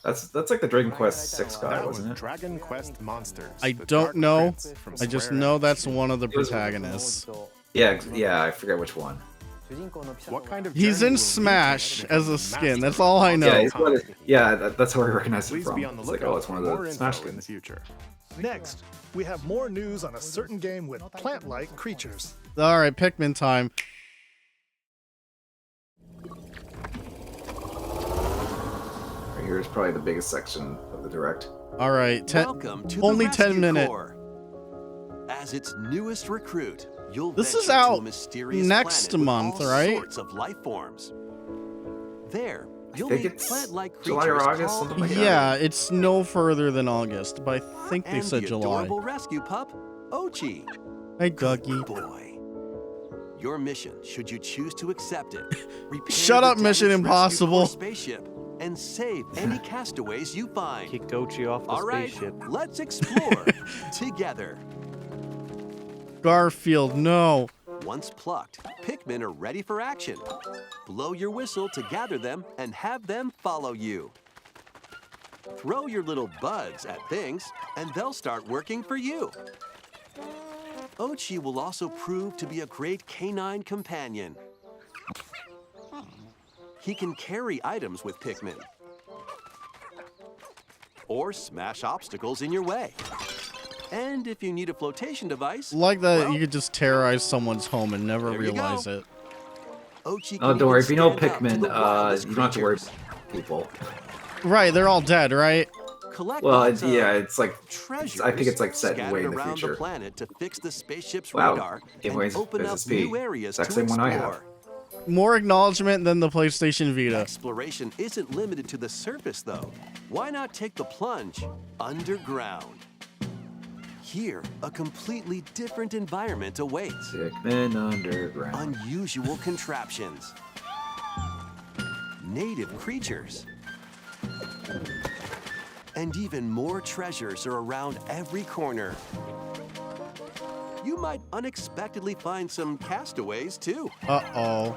S2: That's like the Dragon Quest 6 guy,
S6: That was
S2: wasn't it?
S6: Dragon Quest Monsters.
S1: I
S6: the
S1: don't
S6: Dark
S1: know.
S6: Prince from
S1: I just
S6: Square
S1: know
S6: Enix.
S1: that's one of the protagonists.
S2: Yeah, I forget which one.
S6: What kind of
S1: He's
S6: journey
S1: in
S6: will you
S1: Smash
S6: take
S1: as a
S6: become
S1: skin.
S6: master
S1: That's all I
S6: of
S1: know.
S2: That's how I recognize it
S6: Please
S2: from.
S6: be on the
S2: It's like,
S6: lookout
S2: oh, it's one of
S6: for more
S2: the
S6: info
S2: Smash
S6: in the
S2: skins.
S6: future.
S5: Next, we have more news on a certain game with plant-like creatures.
S1: Alright, Pikmin time.
S2: here's probably the biggest section of the direct.
S1: All right,
S7: Welcome to
S1: only
S7: the
S1: 10 minutes.
S7: As its newest recruit, you'll
S1: This is
S7: venture to
S1: out
S7: a mysterious
S1: next
S7: planet with
S1: month,
S7: all
S1: right?
S7: sorts of life forms. There,
S2: I
S7: you'll
S2: think
S7: meet
S2: it's
S7: plant-like creatures
S2: July or August,
S7: called
S2: something like that.
S1: Yeah, it's no further than August, but I think they
S7: and
S1: said
S7: the
S1: July.
S7: adorable rescue pup, Ochi.
S1: Hey, Dougie.
S7: Boy. Your mission, should you choose to accept it, repair
S1: Shut
S7: the
S1: up, Mission
S7: damaged
S1: Impossible.
S7: Rescue Corps spaceship and save any castaways you find.
S4: Kicked Ochi off the
S7: All right,
S4: spaceship.
S7: let's explore together.
S1: Garfield, no.
S7: Once plucked, Pikmin are ready for action. Blow your whistle to gather them and have them follow you. Throw your little buds at things, and they'll start working for you. Ochi will also prove to be a great canine companion. He can carry items with Pikmin, or smash obstacles in your way. And if you need a flotation device,
S1: Like that,
S7: well,
S1: you could just terrorize someone's home and never
S7: There you
S1: realize
S7: go.
S1: it.
S7: Ochi
S2: Oh,
S7: can
S2: don't worry.
S7: even
S2: If you know
S7: stand up to
S2: Pikmin,
S7: the wildest
S2: you don't have to worry
S7: creatures.
S2: about people.
S1: Right, they're all dead, right?
S7: Collect
S2: Well,
S7: lots of
S2: yeah, it's like
S7: treasures
S2: I think it's like set
S7: scattered
S2: way in the
S7: around
S2: future.
S7: the planet to fix the spaceship's
S2: Wow,
S7: radar
S2: Game
S7: and
S2: Boy's
S7: open up
S2: SP.
S7: new areas
S2: Exact
S7: to
S2: same one I
S7: explore.
S2: have.
S1: More acknowledgement than the PlayStation Vita.
S7: Exploration isn't limited to the surface, though. Why not take the plunge underground? Here, a completely different environment awaits.
S2: Pikmin Underground.
S7: Unusual contraptions. Native creatures. And even more treasures are around every corner. You might unexpectedly find some castaways, too.
S1: Uh-oh.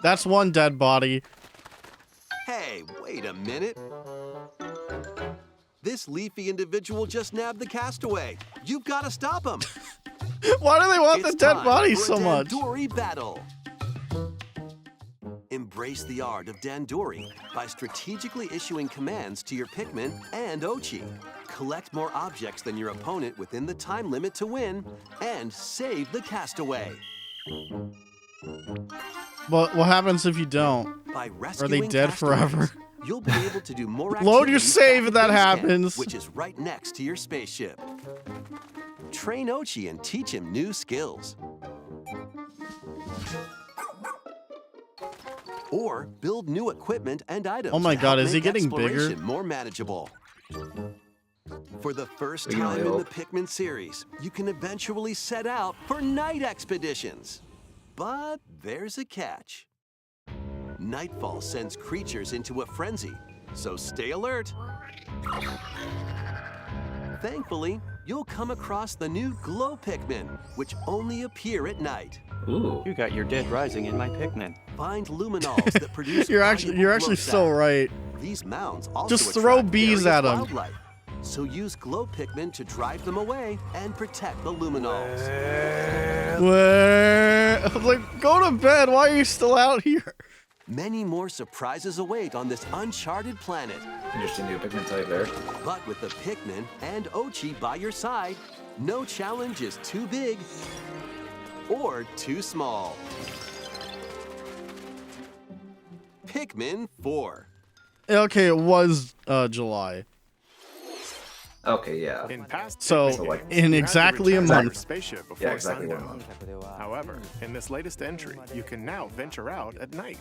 S1: That's one dead body.
S7: Hey, wait a minute. This leafy individual just nabbed the castaway. You've got to stop him.
S1: Why do they want
S7: It's
S1: the dead
S7: time
S1: bodies
S7: for a
S1: so much?
S7: Dandori battle. Embrace the art of Dandori by strategically issuing commands to your Pikmin and Ochi. Collect more objects than your opponent within the time limit to win, and save the castaway.
S1: But what happens if you don't?
S7: By
S1: Are
S7: rescuing
S1: they dead
S7: castaways,
S1: forever?
S7: You'll be able to do more
S1: Load your
S7: activities
S1: save
S7: back
S1: if that
S7: at base camp,
S1: happens.
S7: which is right next to your spaceship. Train Ochi and teach him new skills. Or build new equipment and items.
S1: Oh my
S7: to
S1: God,
S7: help
S1: is he
S7: make
S1: getting bigger?
S7: exploration more manageable. For the first
S2: We can
S7: time
S2: only
S7: in the
S2: hope.
S7: Pikmin series, you can eventually set out for night expeditions. But there's a catch. Nightfall sends creatures into a frenzy, so stay alert. Thankfully, you'll come across the new Glow Pikmin, which only appear at night.
S2: Ooh.
S4: You got your Dead Rising in my Pikmin.
S7: Find luminols that produce
S1: You're
S7: valuable
S1: actually
S7: glow
S1: so
S7: sap.
S1: right.
S7: These mounds also
S1: Just throw
S7: attract
S1: bees
S7: various
S1: at 'em.
S7: wildlife. So use Glow Pikmin to drive them away and protect the luminols.
S1: Where? I was like, go to bed. Why are you still out here?
S7: Many more surprises await on this uncharted planet.
S2: Interesting new Pikmin type there.
S7: But with the Pikmin and Ochi by your side, no challenge is too big or too small. Pikmin 4.
S1: Okay, it was July.
S2: Okay, yeah.
S6: In past
S1: So,
S6: Pikmin
S2: like,
S6: games,
S1: in
S6: you had to
S1: exactly a
S6: return to your
S1: month.
S6: spaceship before
S2: Yeah, exactly 1
S6: sundown.
S2: month.
S6: However, in this latest entry, you can now venture out at night.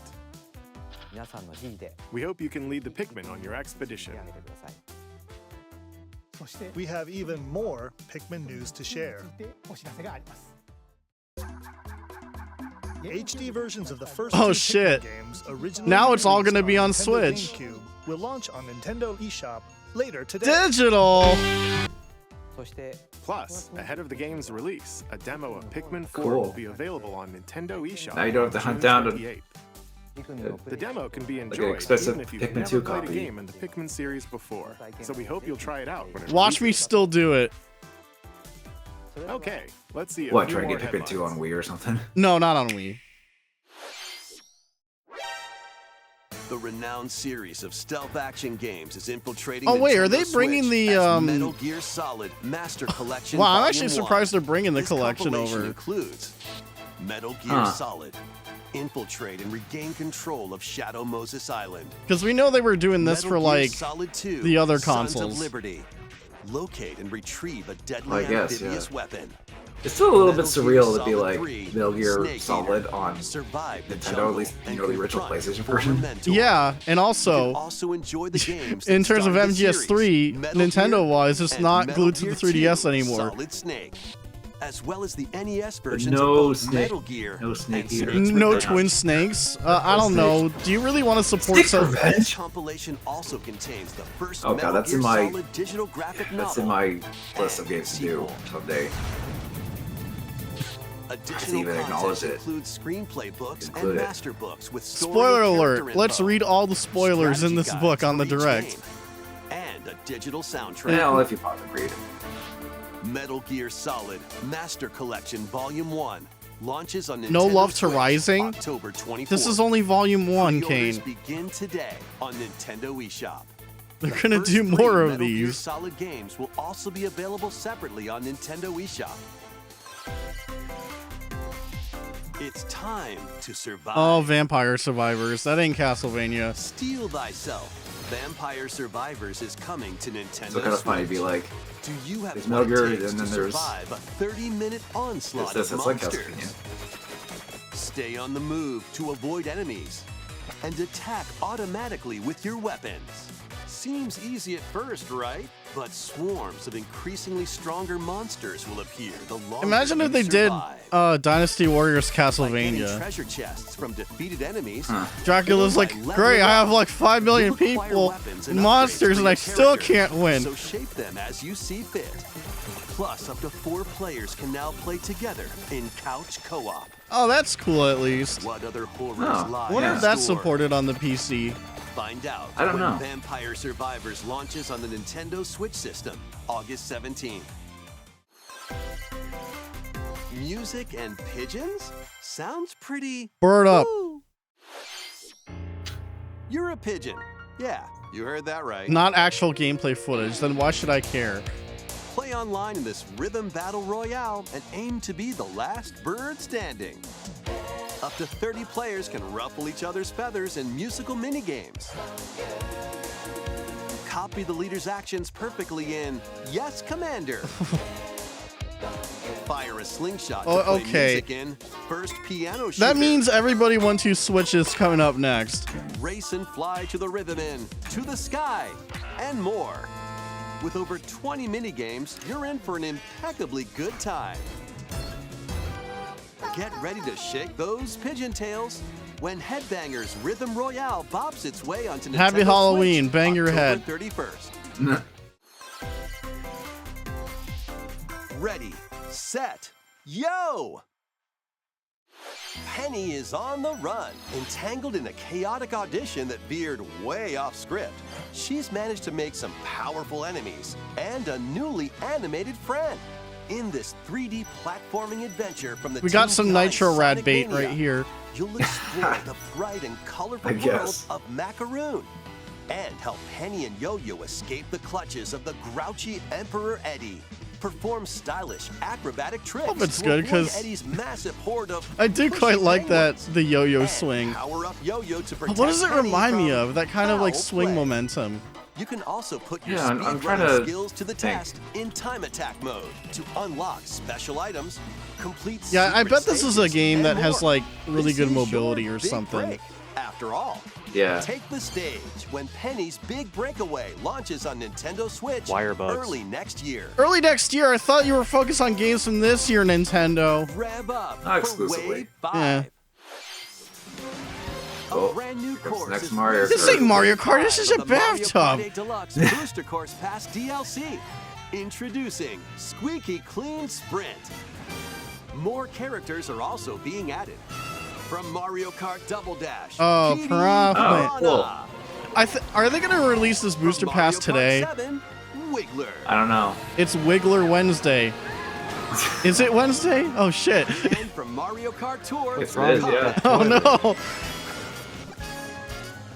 S6: We hope you can lead the Pikmin on your expedition.
S5: We have even more Pikmin news to share. HD versions of the first
S1: Oh,
S5: two
S1: shit.
S5: Pikmin games, originally
S1: Now it's all
S5: released
S1: gonna be on
S5: Nintendo
S1: Switch.
S5: GameCube, will launch on Nintendo eShop later today.
S1: Digital.
S6: Plus, ahead of the game's release, a demo of Pikmin 4
S2: Cool.
S6: will be available on Nintendo eShop.
S2: Now you don't have to
S6: on
S2: hunt
S6: June
S2: down to-
S6: 28th. The demo can be
S2: an
S6: enjoyed
S2: expensive
S6: even if you've
S2: Pikmin
S6: never
S2: 2
S6: played a
S2: copy.
S6: game in the Pikmin series before. So we hope you'll try it out when it
S1: Watch me
S6: releases.
S1: still do it.
S6: Okay, let's see.
S2: What, try to get Pikmin 2 on Wii or something?
S1: No, not on Wii.
S7: The renowned series of stealth action games is infiltrating.
S1: Oh, wait, are they
S7: Nintendo
S1: bringing
S7: Switch
S1: the,
S7: as Metal Gear Solid Master Collection.
S1: Wow, I'm
S7: Volume
S1: actually
S7: 1.
S1: surprised they're bringing the
S7: This
S1: collection
S7: compilation
S1: over.
S7: includes Metal Gear Solid. Infiltrate and regain control of Shadow Moses Island.
S1: Because we know they were doing this
S7: Metal
S1: for
S7: Gear
S1: like
S7: Solid 2,
S1: the other
S7: Sons
S1: consoles.
S7: of Liberty. Locate and retrieve a deadly amphibious weapon.
S2: It's still a little bit
S7: Metal
S2: surreal
S7: Gear
S2: to be
S7: Solid
S2: like
S7: 3,
S2: Metal Gear
S7: Snake
S2: Solid
S7: Eater.
S2: on
S7: Survive the
S2: Nintendo,
S7: jungle
S2: at least
S7: and
S2: the original
S7: confront
S2: PlayStation
S7: former
S2: version.
S7: mentor.
S1: Yeah, and
S7: You
S1: also,
S7: can also enjoy the games
S1: in
S7: that
S1: terms of
S7: started the
S1: MGS3,
S7: series, Metal
S1: Nintendo-wise,
S7: Gear
S1: it's
S7: and
S1: not
S7: Metal
S1: glued to the
S7: Gear
S1: 3DS
S7: 2,
S1: anymore.
S7: Solid Snake, as well as the NES versions
S2: No
S7: of both
S2: Snake.
S7: Metal Gear
S2: No Snake
S7: and
S2: Eater.
S7: Snake's
S1: No
S7: Revenge.
S1: Twin Snakes. I don't know. Do you really want to support
S2: Snake's
S1: some?
S2: Revenge?
S7: This compilation also contains the first
S2: Oh, God,
S7: Metal
S2: that's
S7: Gear
S2: in my-
S7: Solid digital graphic novel.
S2: That's in my list of
S7: and
S2: games to do
S7: sequel.
S2: someday.
S7: Additional
S2: even acknowledge
S7: content
S2: it.
S7: includes screenplay books
S2: Include
S7: and
S2: it.
S7: master books with story
S1: Spoiler
S7: and
S1: alert!
S7: character
S1: Let's
S7: info,
S1: read all the spoilers in
S7: strategy
S1: this
S7: guides
S1: book on the
S7: for each
S1: direct.
S7: game, and a digital soundtrack.
S2: Yeah, I'll let you pause and read.
S7: Metal Gear Solid Master Collection Volume 1 launches on Nintendo
S1: No Love to
S7: Switch
S1: Rising?
S7: October 24th.
S1: This is only Volume 1,
S7: Pre-orders
S1: Kane.
S7: begin today on Nintendo eShop.
S1: They're
S7: The
S1: gonna
S7: first
S1: do
S7: 3
S1: more of
S7: Metal Gear
S1: these.
S7: Solid games will also be available separately on Nintendo eShop. It's time to survive.
S1: Oh, Vampire Survivors. That ain't Castlevania.
S7: Steel thyself. Vampire Survivors is coming to Nintendo
S2: So kind of funny to be
S7: Switch.
S2: like,
S7: Do you have
S2: there's
S7: what
S2: Metal
S7: it
S2: Gear,
S7: takes
S2: and
S7: to
S2: then there's
S7: survive a 30-minute onslaught
S2: this.
S7: of
S2: It's like
S7: monsters?
S2: Castlevania.
S7: Stay on the move to avoid enemies and attack automatically with your weapons. Seems easy at first, right? But swarms of increasingly stronger monsters will appear the longer
S1: Imagine if
S7: you
S1: they did
S7: survive.
S1: Dynasty Warriors
S7: Like getting
S1: Castlevania.
S7: treasure chests from defeated enemies.
S1: Dracula's like, great, I have like 5 million
S7: You'll acquire
S1: people,
S7: weapons and
S1: monsters,
S7: upgrades
S1: and I
S7: for your
S1: still
S7: character,
S1: can't win.
S7: So shape them as you see fit. Plus, up to 4 players can now play together in couch co-op.
S1: Oh, that's cool at least.
S7: What other horrors
S2: Oh,
S7: lie
S1: I wonder
S7: in
S1: if that's
S7: store?
S1: supported on the PC.
S7: Find out
S2: I don't
S7: when
S2: know.
S7: Vampire Survivors launches on the Nintendo Switch system, August 17th. Music and pigeons? Sounds pretty...
S1: Bird up.
S7: Woo. You're a pigeon. Yeah, you heard that right.
S1: Not actual gameplay footage, then why should I care?
S7: Play online in this rhythm battle royale and aim to be the last bird standing. Up to 30 players can ruffle each other's feathers in musical minigames. Copy the leader's actions perfectly in Yes, Commander. Fire a slingshot to
S1: Oh,
S7: play
S1: okay.
S7: music in First Piano Shooter.
S1: That means everybody 1-2 Switch is coming up next.
S7: Race and fly to the rhythm in To the Sky, and more. With over 20 minigames, you're in for an impeccably good time. Get ready to shake those pigeon tails when Headbangers Rhythm Royale bobs its way onto Nintendo
S1: Happy Halloween,
S7: Switch,
S1: bang your
S7: October
S1: head.
S7: 31st. Ready, set, yo! Penny is on the run, entangled in a chaotic audition that veered way off script. She's managed to make some powerful enemies and a newly animated friend. In this 3D platforming adventure from the
S1: We got
S7: team
S1: some
S7: behind
S1: Nitro Rad
S7: Sonic
S1: bait
S7: Mania,
S1: right here.
S7: You'll explore the bright and colorful
S2: I
S7: world
S2: guess.
S7: of Macaroon and help Penny and Yo-Yo escape the clutches of the grouchy Emperor Eddie. Perform stylish acrobatic tricks
S1: Hope it's
S7: to
S1: good,
S7: avoid
S1: 'cause
S7: Eddie's massive horde of
S1: I do
S7: pushy
S1: quite like that,
S7: penguins.
S1: the yo-yo
S7: And
S1: swing.
S7: Power up Yo-Yo to protect
S1: What does it
S7: Penny
S1: remind me
S7: from
S1: of? That kind of like
S7: foul
S1: swing
S7: play.
S1: momentum.
S7: You can also put your
S2: Yeah, I'm
S7: speed
S2: trying
S7: running
S2: to
S7: skills to the
S2: think.
S7: test in time attack mode to unlock special items, complete
S1: Yeah, I
S7: secret
S1: bet this is a
S7: stages,
S1: game
S7: and
S1: that has
S7: more.
S1: like really
S7: This
S1: good
S7: is
S1: mobility
S7: your
S1: or
S7: big
S1: something.
S7: break, after all.
S2: Yeah.
S7: Take the stage when Penny's Big Breakaway launches on Nintendo Switch
S4: Wire bugs.
S7: early next year.
S1: Early next year, I thought you were focused on games from this year, Nintendo.
S7: Rev up
S2: Not
S7: for
S2: exclusively.
S7: Wave 5.
S1: Yeah.
S2: Oh,
S7: A brand new
S2: here comes the
S7: course
S2: next
S7: is
S2: Mario
S7: released
S1: This ain't
S7: in
S1: Mario
S7: Wave
S1: Kart, this
S7: 5
S1: is a
S7: of the Mario
S1: bathtub.
S7: Kart 8 Deluxe Booster Course Pass DLC. Introducing Squeaky Clean Sprint. More characters are also being added. From Mario Kart Double Dash.
S1: Oh,
S7: Petey
S1: profit.
S7: Piranha.
S2: cool.
S1: Are they gonna release this booster
S7: From
S1: pass
S7: Mario Kart
S1: today?
S7: 7, Wiggler.
S2: I don't know.
S1: It's Wiggler Wednesday. Is it Wednesday? Oh shit.
S7: And from Mario Kart Tour.
S2: Yes, it is, yeah.
S1: Oh no.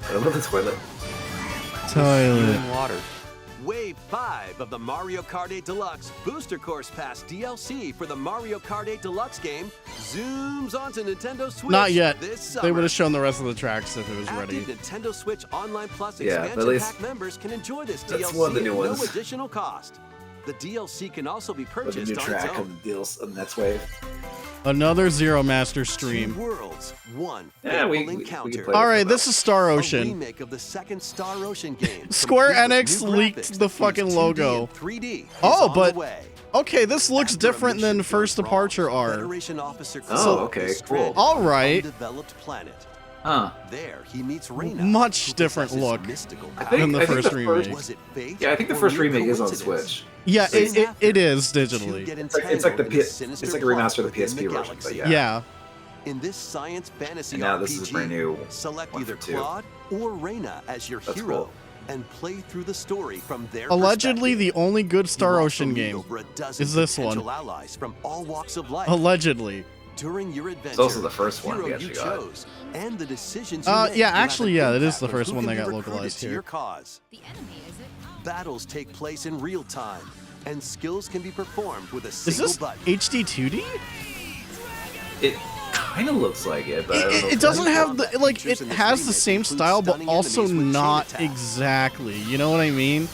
S2: I love the toilet.
S1: Toilet.
S4: In water.
S7: Wave 5 of the Mario Kart 8 Deluxe Booster Course Pass DLC for the Mario Kart 8 Deluxe game zooms onto Nintendo Switch.
S1: Not yet.
S7: This summer.
S1: They would have shown the rest of the tracks if it was ready.
S7: Active Nintendo Switch Online Plus
S2: Yeah, but at
S7: expansion
S2: least
S7: pack members can enjoy this
S2: that's
S7: DLC
S2: one of the
S7: at
S2: new
S7: no
S2: ones.
S7: additional cost. The DLC can also be
S2: Or the
S7: purchased
S2: new
S7: on
S2: track
S7: its
S2: of
S7: own.
S2: the deals on Next Wave.
S1: Another Zero Master stream.
S7: Two worlds, one
S2: Yeah, we
S7: fateful
S2: can
S7: encounter.
S2: play
S1: All
S2: with
S1: right,
S2: it,
S1: this is Star
S7: A
S1: Ocean.
S7: remake of the second Star Ocean game.
S1: Square
S7: complete with
S1: Enix
S7: new
S1: leaked
S7: graphics
S1: the
S7: that use
S1: fucking
S7: 2D
S1: logo.
S7: and 3D is
S1: Oh,
S7: on
S1: but
S7: the way.
S1: okay, this looks
S7: After a
S1: different than
S7: mission
S1: First
S7: goes wrong,
S1: Departure R.
S7: Federation officer
S2: Oh,
S7: Cloud
S2: okay,
S7: is
S2: cool.
S7: stranded
S1: All
S7: on an
S1: right.
S7: undeveloped planet.
S2: Huh.
S7: There, he meets Reina.
S1: Much
S7: who
S1: different
S7: possesses
S1: look
S7: mystical
S2: I
S7: powers.
S2: think,
S1: than the
S2: I think
S1: first
S2: the
S1: remake.
S7: Was it fate?
S2: Yeah, I think the
S7: or
S2: first
S7: mere
S2: remake is on
S7: coincidence?
S2: Switch.
S1: Yeah,
S7: Soon
S1: it is
S7: after, two
S1: digitally.
S7: get
S2: It's like the
S7: entangled in
S2: PS,
S7: sinister
S2: it's like a
S7: plot
S2: remaster of the
S7: within
S2: PSP version, but
S7: galaxy.
S2: yeah.
S1: Yeah.
S7: In this science fantasy
S2: And now
S7: RPG,
S2: this is a brand new
S7: select
S2: one
S7: either
S2: for two.
S7: Claude or Reina as your
S2: That's
S7: hero
S2: cool.
S7: and play through the story from their
S1: Allegedly,
S7: perspective.
S1: the only good Star
S7: You also
S1: Ocean
S7: meet
S1: game
S7: over a dozen
S1: is this
S7: potential
S1: one.
S7: allies from all walks of life.
S1: Allegedly.
S7: During your adventure,
S2: It's also the first
S7: the
S2: one we
S7: hero you
S2: actually got.
S7: chose and the decisions you make
S1: Yeah,
S7: will have
S1: actually,
S7: an
S1: yeah, it is
S7: impact
S1: the
S7: on
S1: first
S7: who
S1: one
S7: can
S1: that
S7: be
S1: got
S7: recruited
S1: localized
S7: to
S1: here.
S7: your cause.
S11: The enemy, is it?
S7: Battles take place in real time, and skills can be performed with a
S1: Is
S7: single
S1: this
S7: button.
S1: HD 2D?
S2: It kind of looks like it, but I don't know
S1: It
S2: if
S1: doesn't
S2: it's-
S1: have the like. It has the same style, but also not exactly. You know what I mean?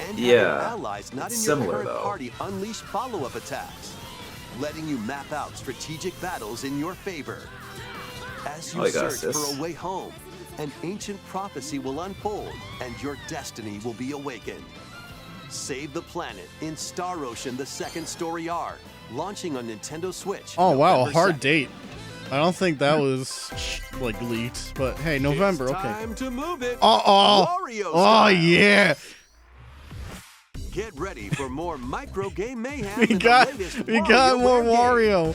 S7: And
S2: Yeah,
S7: having allies not
S2: it's
S7: in your
S2: similar,
S7: current
S2: though.
S7: party unleash follow-up attacks, letting you map out strategic battles in your favor. As you
S2: Oh, you got
S7: search
S2: this.
S7: for a way home, an ancient prophecy will unfold and your destiny will be awakened. Save the planet in Star Ocean: The Second Story R, launching on Nintendo Switch.
S1: Oh wow,
S7: November
S1: hard
S7: 2nd.
S1: date. I don't think that was like leaked, but hey, November.
S7: It's
S1: Okay.
S7: time to move it.
S1: Oh,
S7: Wario
S1: oh
S7: style.
S1: yeah.
S7: Get ready for more micro game mayhem.
S1: We
S7: in the
S1: got
S7: latest
S1: more
S7: WarioWare game.
S1: Wario.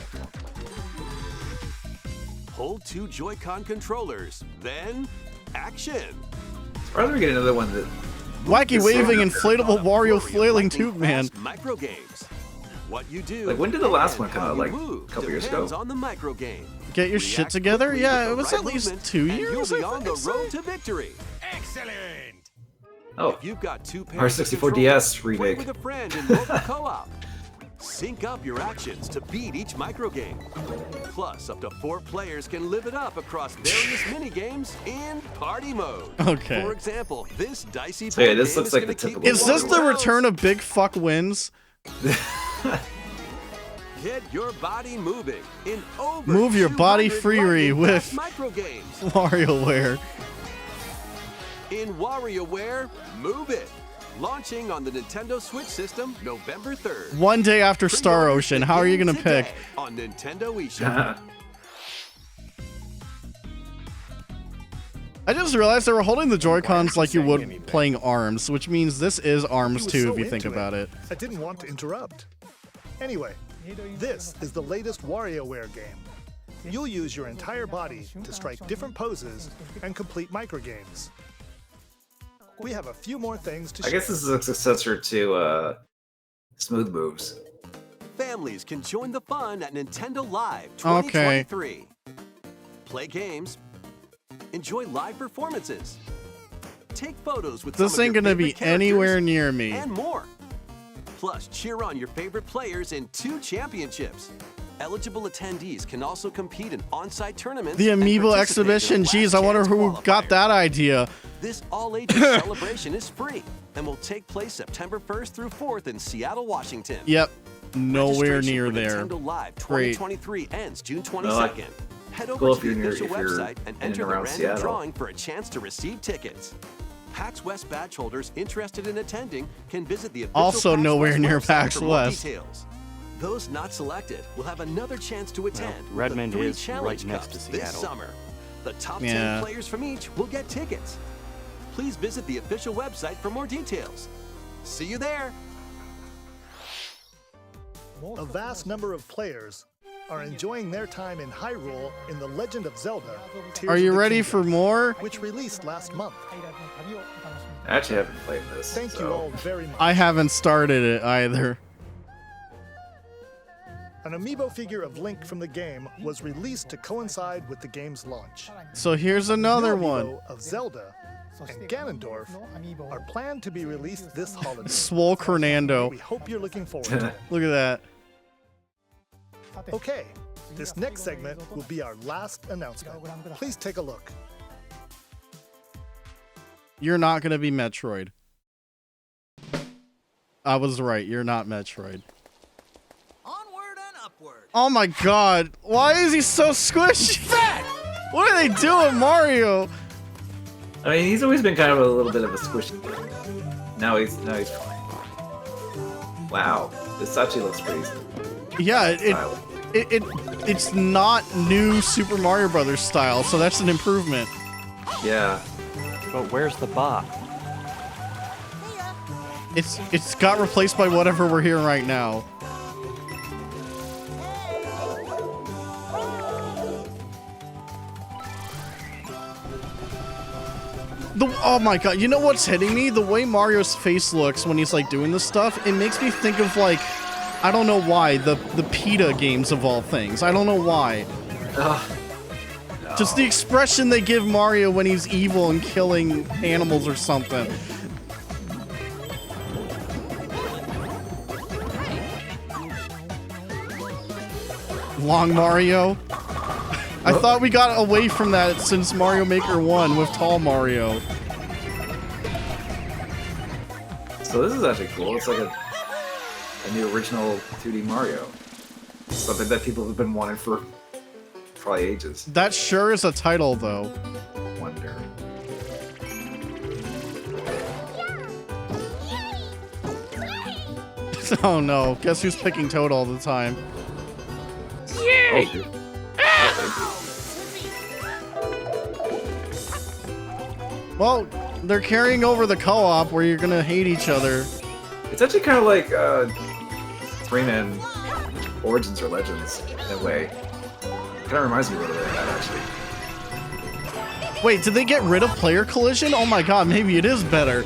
S7: Hold two Joy-Con controllers, then action.
S2: Are we getting another one that
S1: Wacky
S2: This
S1: waving
S2: is-
S1: inflatable Wario flailing
S7: lightning
S1: tube man.
S7: fast Micro games. What you do?
S2: Like, when did the last
S7: and
S2: one come
S7: how
S2: out?
S7: you
S2: Like,
S7: move
S2: a couple years
S7: depends
S2: ago?
S7: on the micro game.
S1: Get your shit
S7: React
S1: together?
S7: quickly
S1: Yeah,
S7: with
S1: it
S7: the
S1: was
S7: right
S1: at least
S7: movement,
S1: 2
S7: and
S1: years.
S7: You'll be
S1: I
S7: on the
S1: think.
S7: road to victory.
S9: Excellent!
S2: Oh,
S7: If you've got two pairs
S2: our
S7: of
S2: 64
S7: controllers,
S2: DS
S7: play
S2: remake.
S7: with a friend in local co-op. Sync up your actions to beat each micro game. Plus, up to 4 players can live it up across various mini games in party mode.
S1: Okay.
S7: For example, this dicey
S2: So, yeah,
S7: board
S2: this
S7: game
S2: looks
S7: is
S2: like
S7: gonna
S2: the
S7: keep
S2: typical
S7: you
S1: Is
S7: on
S1: this
S7: your
S1: the
S7: toes.
S1: return of Big Fuck Wins?
S7: Get your body moving in over
S1: Move your body
S7: 200
S1: freely
S7: lightning
S1: with-
S7: fast micro games.
S1: WarioWare.
S7: In WarioWare, Move It. Launching on the Nintendo Switch system November 3rd.
S1: One day after Star
S7: Pre-orders
S1: Ocean. How are you
S7: begin
S1: gonna pick?
S7: today on Nintendo eShop.
S1: I just realized they were holding the Joy-Cons like you would playing ARMS, which means this is ARMS
S5: He was
S1: too,
S5: so
S1: if you think
S5: into
S1: about it.
S5: I didn't want to interrupt. Anyway, this is the latest WarioWare game. You'll use your entire body to strike different poses and complete microgames. We have a few more things to
S2: I
S5: share.
S2: guess this is a successor to Smooth Moves.
S7: Families can join the fun at Nintendo Live
S1: Okay.
S7: 2023. Play games, enjoy live performances, take photos with
S1: This
S7: some of
S1: ain't
S7: your
S1: gonna be
S7: favorite characters,
S1: anywhere near me.
S7: and more. Plus, cheer on your favorite players in 2 championships. Eligible attendees can also compete in on-site tournaments.
S1: The
S7: and
S1: Amiibo
S7: participate
S1: exhibition.
S7: in a
S1: Jeez, I wonder
S7: last
S1: who
S7: chance
S1: got
S7: qualifier.
S1: that idea.
S7: This all-ages celebration is free and will take place September 1st through 4th in Seattle, Washington.
S1: Yep. Nowhere
S7: Registration
S1: near
S7: for
S1: there.
S7: Nintendo Live
S1: Great.
S7: 2023 ends June
S2: Well,
S7: 22nd. Head over
S2: cool
S7: to
S2: if you're
S7: the
S2: near-
S7: official
S2: if you're
S7: website and
S2: in and
S7: enter the
S2: around
S7: random
S2: Seattle.
S7: drawing for a chance to receive tickets. PAX West badge holders interested in attending can visit the official
S1: Also
S7: PAX
S1: nowhere
S7: West
S1: near
S7: website
S1: PAX
S7: for more
S1: West.
S7: details. Those not selected will have another chance to attend. with the
S4: Redmond
S7: 3
S4: is
S7: challenge
S4: right next
S7: cups
S4: to
S7: this
S4: Seattle.
S7: summer. The top
S1: Yeah.
S7: 10 players from each will get tickets. Please visit the official website for more details. See you there.
S5: A vast number of players are enjoying their time in Hyrule in The Legend of Zelda: Tears
S1: Are
S5: of
S1: you
S5: the
S1: ready
S5: Kingdom,
S1: for more?
S5: which released last month.
S2: I actually haven't played this.
S5: Thank
S2: so.
S5: you all very much.
S1: I haven't started it either.
S5: An amiibo figure of Link from the game was released to coincide with the game's launch.
S1: So here's another
S5: New
S1: one.
S5: amiibo of Zelda and Ganondorf are planned to be released this holiday.
S1: Swole Cernando.
S5: We hope you're looking forward to it.
S1: Look at that.
S5: Okay, this next segment will be our last announcement. Please take a look.
S1: You're not going to be Metroid. I was right. You're not Metroid.
S12: Onward and upward.
S1: Oh my god. Why is he so squishy? What are they doing, Mario?
S2: I mean, he's always been kind of a little bit of a squishy kid. Now he's fine. Wow, this actually looks pretty.
S1: Yeah, it's not new Super Mario Brothers style, so that's an improvement.
S2: Yeah.
S4: But where's the bot?
S1: It's got replaced by whatever we're hearing right now. Oh my god, you know what's hitting me? The way Mario's face looks when he's like doing this stuff, it makes me think of like, I don't know why, the PETA games of all things. I don't know why.
S2: No.
S1: Just the expression they give Mario when he's evil and killing animals or something. Long Mario. I thought we got away from that since Mario Maker 1 with Tall Mario.
S2: So this is actually cool. It's like a new original 2D Mario. Something that people have been wanting for probably ages.
S1: That sure is a title, though.
S2: Wonder.
S1: Oh no, guess who's picking Toad all the time?
S2: Yay!
S1: Well, they're carrying over the co-op where you're gonna hate each other.
S2: It's actually kind of like Three-Man Origins or Legends in a way. Kind of reminds me a little bit of that, actually.
S1: Wait, did they get rid of player collision? Oh my god, maybe it is better.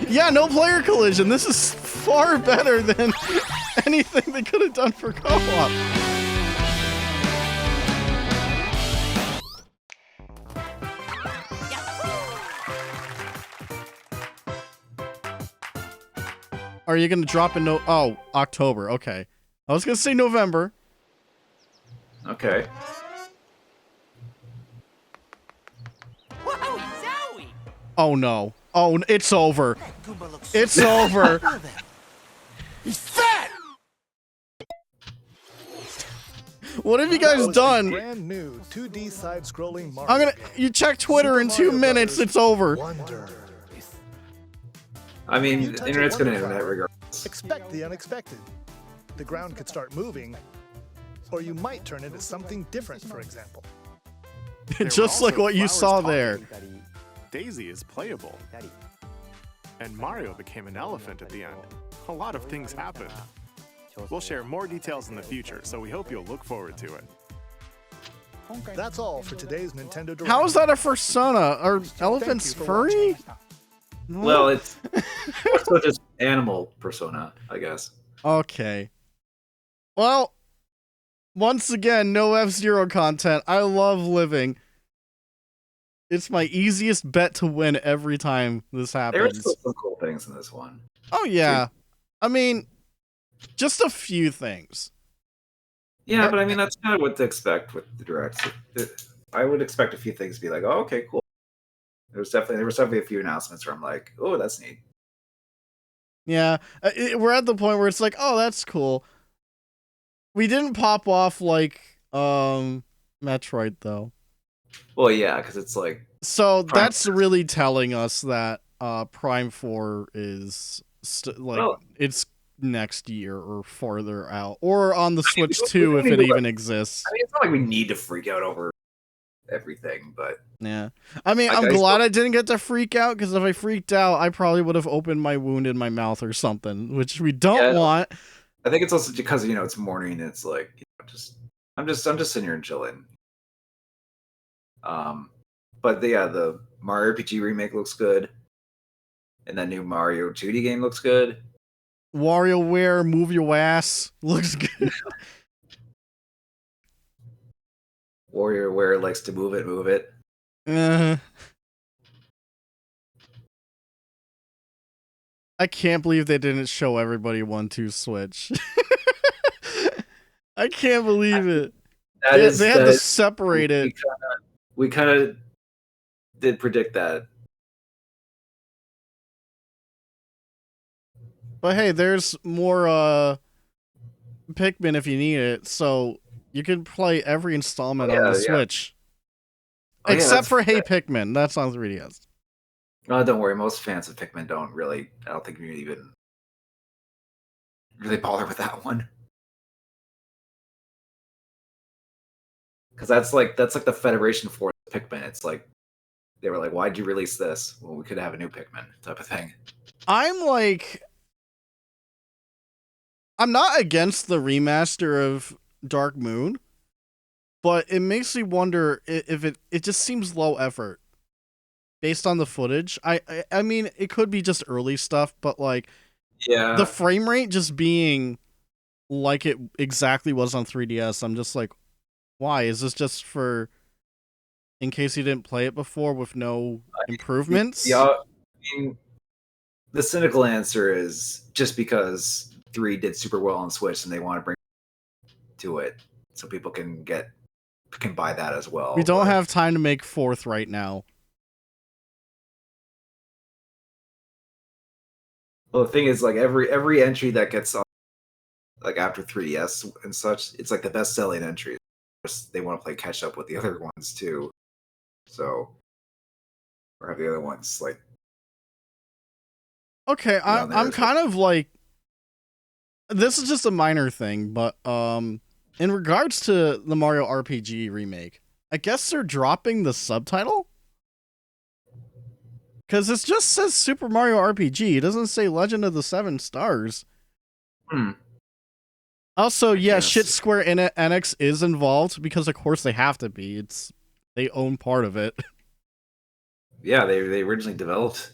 S1: Yeah, no player collision. This is far better than anything they could have done for co-op. Are you gonna drop in October? Okay, I was gonna say November.
S2: Okay.
S1: Oh no! Oh, it's over. It's over.
S12: He's fat.
S1: What have you guys done?
S5: Brand new 2D side-scrolling Mario.
S1: You check Twitter in 2 minutes. It's over.
S2: I mean, the internet's gonna internet regardless.
S5: Expect the unexpected. The ground could start moving, or you might turn into something different, for example.
S1: Just like what you saw there.
S6: Daisy is playable. And Mario became an elephant at the end. A lot of things happened. We'll share more details in the future, so we hope you'll look forward to it.
S5: That's all for today's Nintendo Direct.
S1: How is that a persona? Are elephants furry?
S2: Well, it's also just animal persona, I guess.
S1: Okay. Well, once again, no F-Zero content. I love living. It's my easiest bet to win every time this happens.
S2: There are still some cool things in this one.
S1: Oh, yeah. I mean, just a few things.
S2: Yeah, but I mean, that's kind of what to expect with the Directs. I would expect a few things to be like, oh, okay, cool. There was definitely a few announcements where I'm like, oh, that's neat.
S1: Yeah, we're at the point where it's like, oh, that's cool. We didn't pop off like Metroid, though.
S2: Well, yeah, because it's like...
S1: So that's really telling us that Prime 4 is it's next year or farther out. Or on the Switch 2 if it even exists.
S2: I mean, it's not like we need to freak out over everything, but...
S1: Yeah. I mean, I'm glad I didn't get to freak out, because if I freaked out, I probably would have opened my wound in my mouth or something, which we don't want.
S2: I think it's also because, it's morning and it's like, I'm just sitting here and chilling. But the Mario RPG remake looks good. And that new Mario 2D game looks good.
S1: WarioWare, move your ass, looks good.
S2: WarioWare likes to move it.
S1: I can't believe they didn't show everybody 1-2 switch. I can't believe it. They had to separate it.
S2: We kind of did predict that.
S1: But hey, there's more Pikmin if you need it, so you can play every installment on the Switch. Except for Hey Pikmin, that's on 3DS.
S2: Oh, don't worry, most fans of Pikmin don't really, I don't think you even really bother with that one. Because that's like the Federation for Pikmin. It's like, they were like, why'd you release this? Well, we could have a new Pikmin type of thing.
S1: I'm not against the remaster of Dark Moon, but it makes me wonder if it just seems low effort based on the footage. I mean, it could be just early stuff, but like,
S2: yeah,
S1: the frame rate just being like it exactly was on 3DS. I'm just like, why? Is this just for in case you didn't play it before with no improvements?
S2: Yeah, I mean, the cynical answer is just because 3 did super well on Switch and they want to bring to it so people can buy that as well.
S1: We don't have time to make 4th right now.
S2: Well, the thing is, like, every entry that gets on, like, after 3DS and such, it's like the best selling entry. They want to play catch up with the other ones too, so or have the other ones like.
S1: Okay, I'm kind of like, this is just a minor thing, but in regards to the Mario RPG remake, I guess they're dropping the subtitle? Because it just says Super Mario RPG. It doesn't say Legend of the Seven Stars. Also, yeah, shit, Square Enix is involved because, of course, they have to be. They own part of it.
S2: Yeah, they originally developed.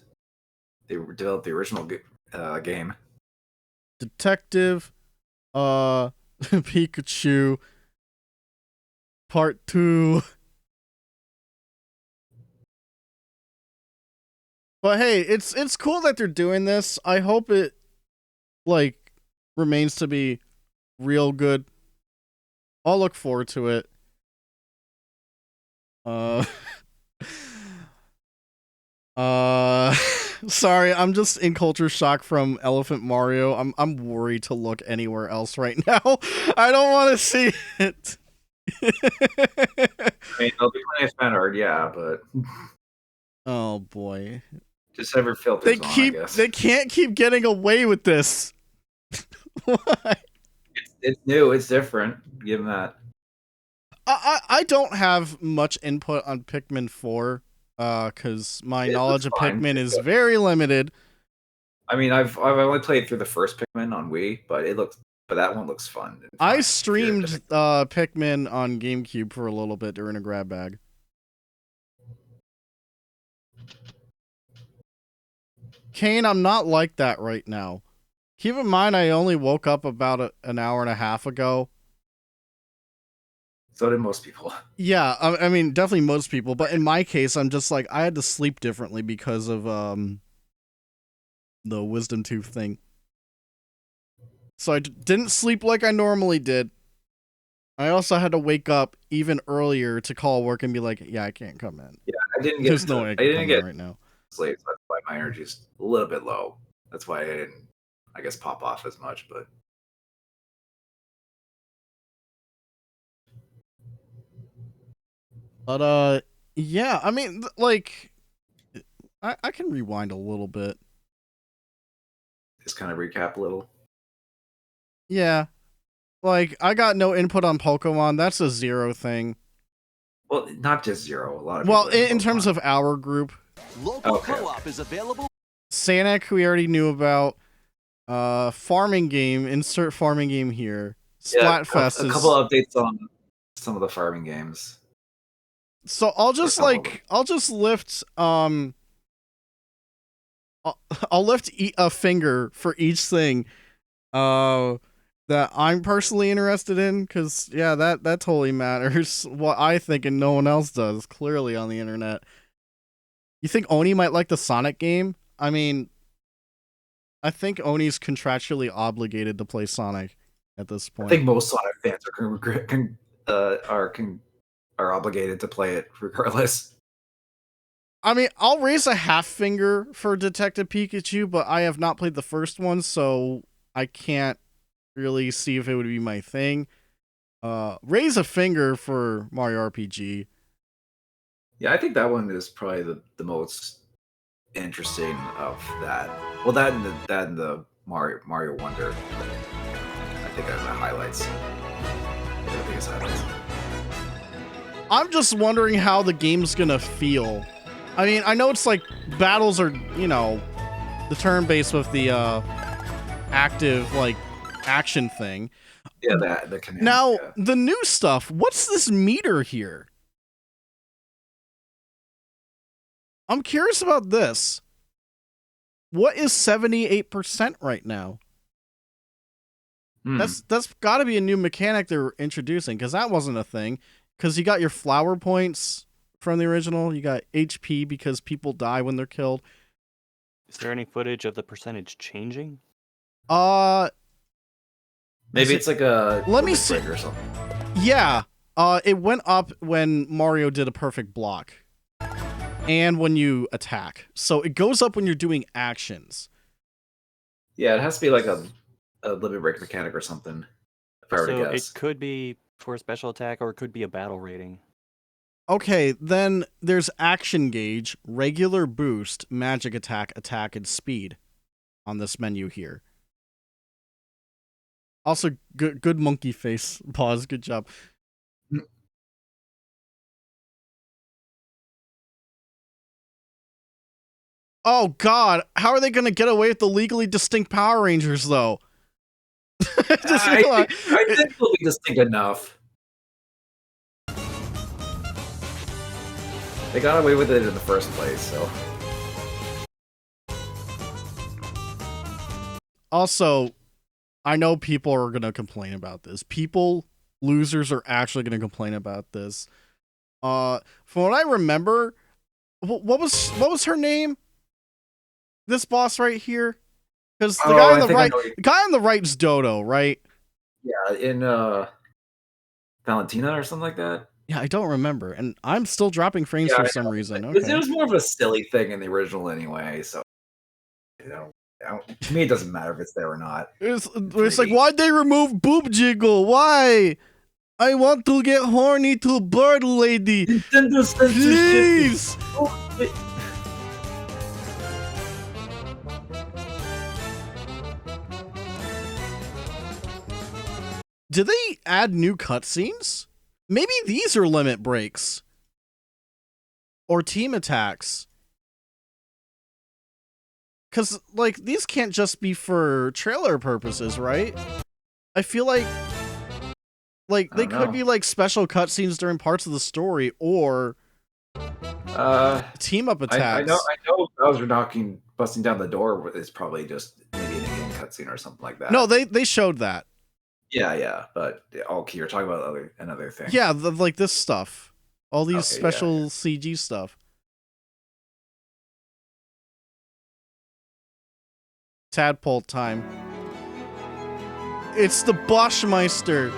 S2: They developed the original game.
S1: Detective, Pikachu, Part 2. But hey, it's cool that they're doing this. I hope it like remains to be real good. I'll look forward to it. Sorry, I'm just in culture shock from Elephant Mario. I'm worried to look anywhere else right now. I don't want to see it.
S2: I mean, there'll be plenty of fan art, yeah, but
S1: oh boy,
S2: just ever filters on, I guess.
S1: They can't keep getting away with this. Why?
S2: It's new. It's different. Give them that.
S1: I don't have much input on Pikmin 4, because my knowledge of Pikmin is very limited.
S2: I mean, I've only played through the first Pikmin on Wii, but that one looks fun.
S1: I streamed Pikmin on GameCube for a little bit during a grab bag. Kane, I'm not like that right now. Keep in mind, I only woke up about an hour and a half ago.
S2: So did most people.
S1: Yeah, I mean, definitely most people. But in my case, I'm just like, I had to sleep differently because of the wisdom tooth thing. So I didn't sleep like I normally did. I also had to wake up even earlier to call work and be like, yeah, I can't come in.
S2: Yeah, I didn't get
S1: There's no way I can come in right now.
S2: Sleep, so that's why my energy's a little bit low. That's why I didn't, I guess, pop off as much, but
S1: yeah, I mean, like, I can rewind a little bit.
S2: Just kind of recap a little.
S1: Yeah, like, I got no input on Pokemon. That's a Zero thing.
S2: Well, not just Zero. A lot of
S1: in terms of our group.
S7: Local co-op is available.
S1: Sanic, we already knew about. Farming game, insert farming game here. Splatfest
S2: a couple updates on some of the farming games.
S1: So I'll just lift I'll lift a finger for each thing that I'm personally interested in, because yeah, that totally matters. What I think and no one else does, clearly, on the internet. You think Oni might like the Sonic game? I mean, I think Oni's contractually obligated to play Sonic at this
S2: I
S1: point.
S2: think most Sonic fans are obligated to play it regardless.
S1: I mean, I'll raise a half finger for Detective Pikachu, but I have not played the first one, so I can't really see if it would be my thing. Raise a finger for Mario RPG.
S2: Yeah, I think that one is probably the most interesting of that. Well, that and the Mario Wonder. I think are the highlights. The biggest highlights.
S1: I'm just wondering how the game's gonna feel. I mean, I know it's like battles are, the turn-based with the active like action thing.
S2: Yeah, the command.
S1: Now, the new stuff, what's this meter here? I'm curious about this. What is 78% right now? That's got to be a new mechanic they're introducing, because that wasn't a thing. Because you got your flower points from the original. You got HP because people die when they're killed.
S4: Is there any footage of the percentage changing?
S2: Maybe it's like a
S1: let me see
S2: or something.
S1: Yeah, it went up when Mario did a perfect block, and when you attack. So it goes up when you're doing actions.
S2: Yeah, it has to be like a limit break mechanic or something. If I were to guess,
S4: it could be for a special attack, or it could be a battle rating.
S1: Okay, then there's action gauge, regular boost, magic attack, attack, and speed on this menu here. Also, good monkey face. Pause. Good job. Oh God, how are they going to get away with the legally distinct Power Rangers though?
S2: I think they'll be distinct enough. They got away with it in the first place, so.
S1: Also, I know people are going to complain about this. Losers are actually going to complain about this. From what I remember, what was her name? This boss right here? Because the guy on the right's Dodo, right?
S2: Yeah, in Valentina or something like that.
S1: Yeah, I don't remember, and I'm still dropping frames for some reason. Okay.
S2: It was more of a silly thing in the original anyway, so to me it doesn't matter if it's there or not.
S1: It's like, why'd they remove Boob Jiggle? Why? I want to get horny to Bird Lady.
S2: Nintendo
S1: please. Did they add new cutscenes? Maybe these are limit breaks. Or team attacks. Because, like, these can't just be for trailer purposes, right? I feel like they could be, like, special cutscenes during parts of the story, or team-up attacks.
S2: I know Bowser busting down the door is probably just maybe an in-game cutscene or something like that.
S1: No, they showed that.
S2: Yeah, but okay, you're talking about another thing.
S1: Yeah, like this stuff. All these special CG stuff. Tadpole time. It's the Boschmeister.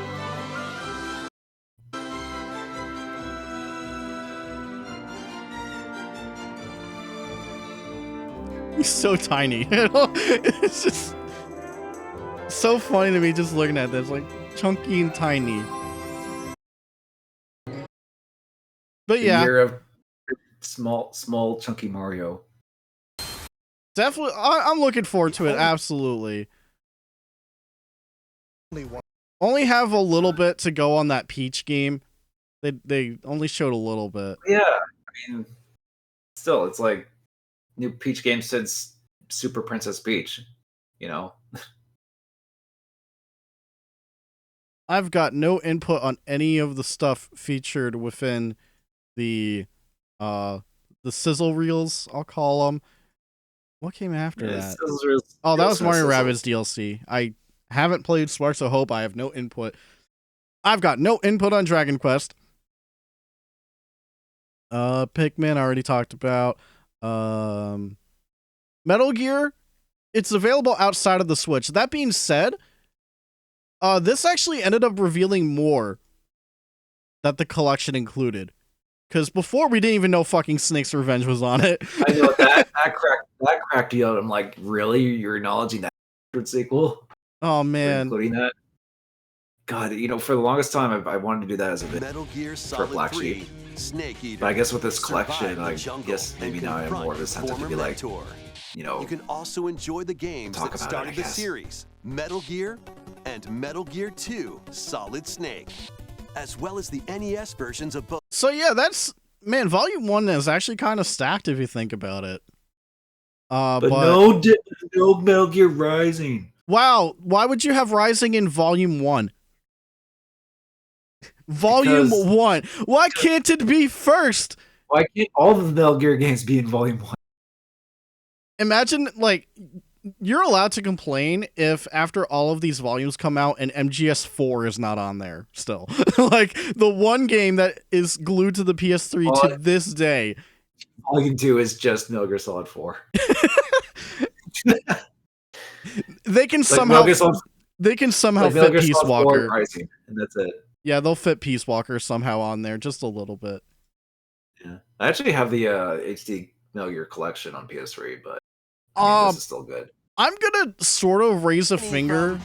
S1: He's so tiny. It's just so funny to me just looking at this, like chunky and tiny. But yeah,
S2: year of small chunky Mario.
S1: Definitely, I'm looking forward to it. Absolutely. Only have a little bit to go on that Peach game. They only showed a little bit.
S2: Yeah, I mean, still, it's like new Peach game since Super Princess Peach.
S1: I've got no input on any of the stuff featured within the sizzle reels, I'll call them. What came after that? Oh, that was Mario Rabbids DLC. I haven't played Sparks of Hope. I have no input. I've got no input on Dragon Quest. Pikmin I already talked about. Metal Gear. it's available outside of the Switch. That being said, this actually ended up revealing more that the collection included. Because before we didn't even know fucking Snake's Revenge was on it.
S2: I know that cracked you out. I'm like, really? You're acknowledging that sequel?
S1: Oh man,
S2: including that. God, for the longest time, I wanted to do that as a bit
S7: Metal Gear
S2: for
S7: Solid
S2: Black
S7: 3,
S2: Sheep.
S7: Snake Eater.
S2: But I guess with this collection,
S7: Survive the
S2: I
S7: jungle
S2: guess maybe
S7: and
S2: now I have more of
S7: confront
S2: this sense to
S7: former
S2: be like,
S7: mentor.
S2: you
S7: You can also enjoy the games
S2: talk
S7: that
S2: about it,
S7: started
S2: I
S7: the
S2: guess.
S7: series, Metal Gear and Metal Gear 2 Solid Snake, as well as the NES versions of both.
S1: So yeah, man, Volume 1 is actually kind of stacked if you think about it.
S2: but no Metal Gear Rising.
S1: Wow, why would you have Rising in Volume 1? Volume 1. Why can't it be first?
S2: Why can't all of the Metal Gear games be in Volume 1?
S1: Imagine, like, you're allowed to complain if after all of these volumes come out and MGS4 is not on there still. Like, the one game that is glued to the PS3 to this day.
S2: Volume 2 is just Metal Gear Solid 4.
S1: They can somehow fit Peace Walker.
S2: Rising, and that's it.
S1: Yeah, they'll fit Peace Walker somehow on there, just a little bit.
S2: Yeah, I actually have the HD Metal Gear collection on PS3, but this is still good.
S1: I'm gonna sort of raise a finger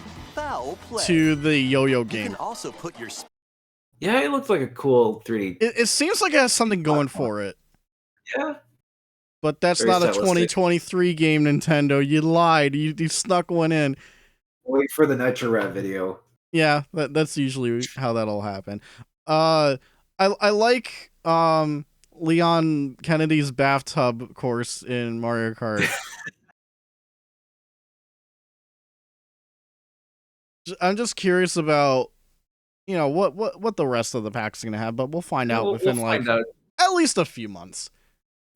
S1: to the Yo-Yo
S7: You
S1: game.
S7: can also put your
S2: Yeah, it looked like a cool 3D.
S1: It seems like it has something going for it.
S2: Yeah.
S1: But that's
S2: Very
S1: not a
S2: stylistic.
S1: 2023 game, Nintendo. You lied. You snuck one in.
S2: Wait for the Nitro Rat video.
S1: Yeah, that's usually how that'll happen. I like Leon Kennedy's bathtub course in Mario Kart. I'm just curious about, what the rest of the pack's gonna have, but we'll find out within at least a few months.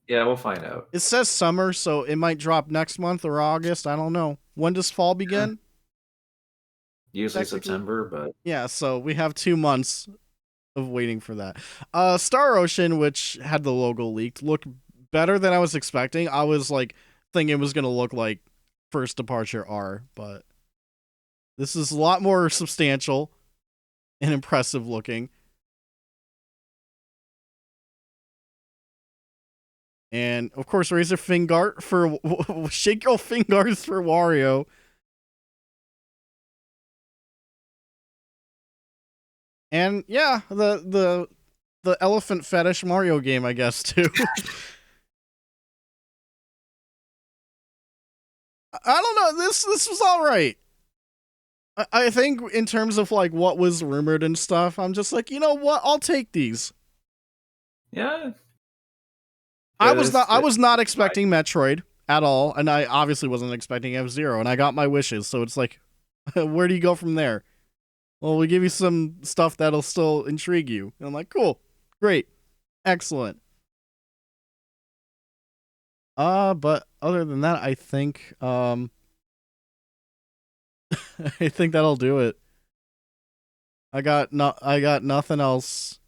S2: Yeah, we'll find out.
S1: It says summer, so it might drop next month or August. I don't know. When does fall begin?
S2: Usually
S1: Technically.
S2: September, but
S1: Yeah, so we have 2 months of waiting for that. Star Ocean, which had the logo leaked, looked better than I was expecting. I was like thinking it was gonna look like First Departure R, but this is a lot more substantial and impressive looking. And of course, Razor Fingart for Shake Your Fingers for Wario. And yeah, the elephant fetish Mario game, I guess, too. I don't know. This was all right. I think in terms of like what was rumored and stuff, I'm just like, you know what? I'll take these.
S2: yeah.
S1: I was not expecting Metroid at all, and I obviously wasn't expecting F-Zero, and I got my wishes, so it's like, where do you go from there? Well, we give you some stuff that'll still intrigue you. And I'm like, cool, great, excellent. But other than that, I think I think that'll do it. I got nothing else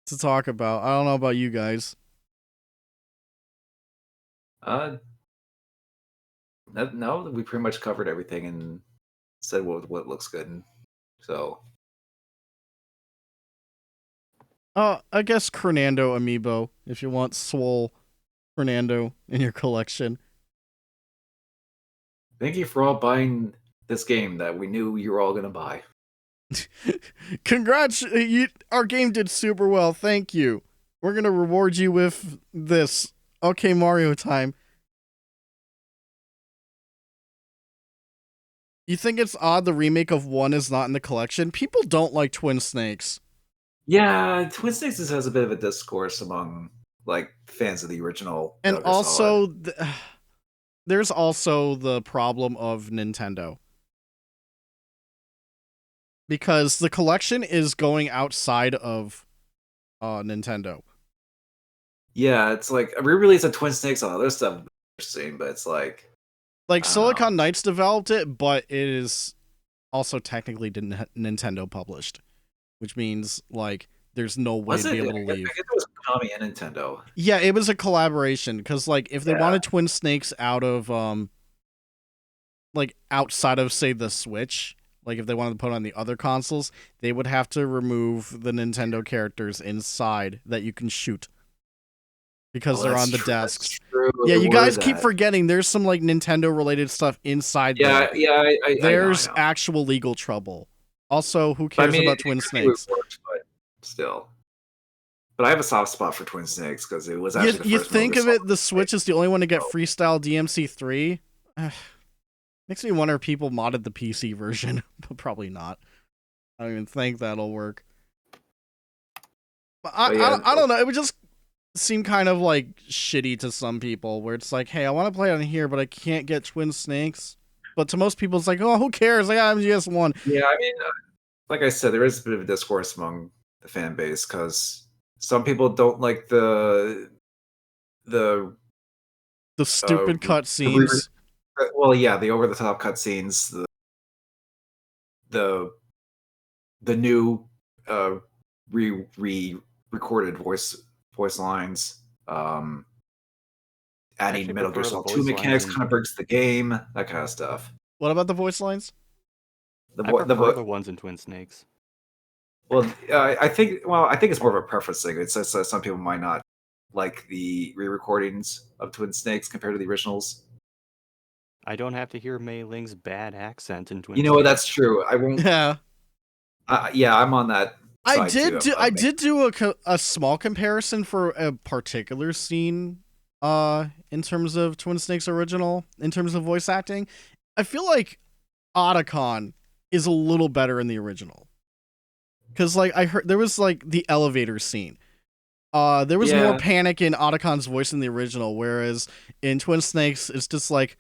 S1: to talk about. I don't know about you guys.
S2: No, we pretty much covered everything and said what looks good. And so,
S1: I guess Fernando amiibo if you want Swole Fernando in your collection.
S2: thank you for all buying this game that we knew you were all gonna buy.
S1: Congrats! Our game did super well. Thank you. We're gonna reward you with this. Okay, Mario time. You think it's odd the remake of 1 is not in the collection? People don't like Twin Snakes.
S2: Yeah, Twin Snakes has a bit of a discourse among like fans of the original.
S1: And
S2: Metal Gear Solid.
S1: also, there's also the problem of Nintendo. Because the collection is going outside of Nintendo.
S2: Yeah, it's like a re-release of Twin Snakes on other stuff would be interesting, but it's like
S1: Silicon Knights developed it, but it is also technically Nintendo published, which means like there's no way
S2: Was
S1: to be
S2: it?
S1: able to leave.
S2: I guess it was Konami and Nintendo.
S1: Yeah, it was a collaboration because like if they
S2: Yeah.
S1: wanted Twin Snakes out of like outside of say the Switch, like if they wanted to put it on the other consoles, they would have to remove the Nintendo characters inside that you can shoot because
S2: Oh,
S1: they're
S2: that's
S1: on the
S2: true, that's
S1: desks.
S2: true.
S1: Yeah,
S2: They
S1: you
S2: were
S1: guys keep
S2: that.
S1: forgetting there's some like Nintendo related stuff inside
S2: Yeah,
S1: there.
S2: yeah. I
S1: There's
S2: know.
S1: actual legal trouble. Also, who
S2: But I
S1: cares
S2: mean,
S1: about
S2: it
S1: Twin
S2: could be
S1: Snakes?
S2: reworked, but still. But I have a soft spot for Twin Snakes because it was
S1: You,
S2: actually the
S1: you
S2: first
S1: think
S2: Metal
S1: of
S2: Gear
S1: it, the Switch is the only one to get freestyle DMC3? Makes me wonder if people modded the PC version, but probably not. I don't even think that'll work. But
S2: But yeah,
S1: I don't know. It would just seem kind of like shitty to some people, where it's like, hey, I want to play on here, but I can't get Twin Snakes. But to most people, it's like, oh, who cares? I got MGS1.
S2: Yeah, I mean, like I said, there is a bit of a discourse among the fan base because some people don't like the
S1: stupid cutscenes.
S2: Well, yeah, the over the top cutscenes, the new recorded voice lines, adding
S4: Actually
S2: Metal Gear
S4: prefer the
S2: Solid
S4: voice
S2: 2
S4: lines
S2: mechanics
S4: in-
S2: kind of breaks the game, that kind of stuff.
S1: What about the voice lines?
S2: The
S4: I
S2: vo- the
S4: prefer
S2: vo-
S4: the ones in Twin Snakes.
S2: Well, I think it's more of a preference thing. It's just some people might not like the re-recordings of Twin Snakes compared to the originals.
S4: I don't have to hear Mei Ling's bad accent in Twin
S2: You know what?
S4: Snakes.
S2: That's true. I won't.
S1: Yeah.
S2: Yeah, I'm on that.
S1: I
S2: side too.
S1: did do a small comparison for a particular scene in terms of Twin Snakes original, in terms of voice acting. I feel like Otacon is a little better in the original. Cuz like I heard there was like the elevator scene. There was more panic in Otacon's voice in the original, whereas in Twin Snakes it's just like,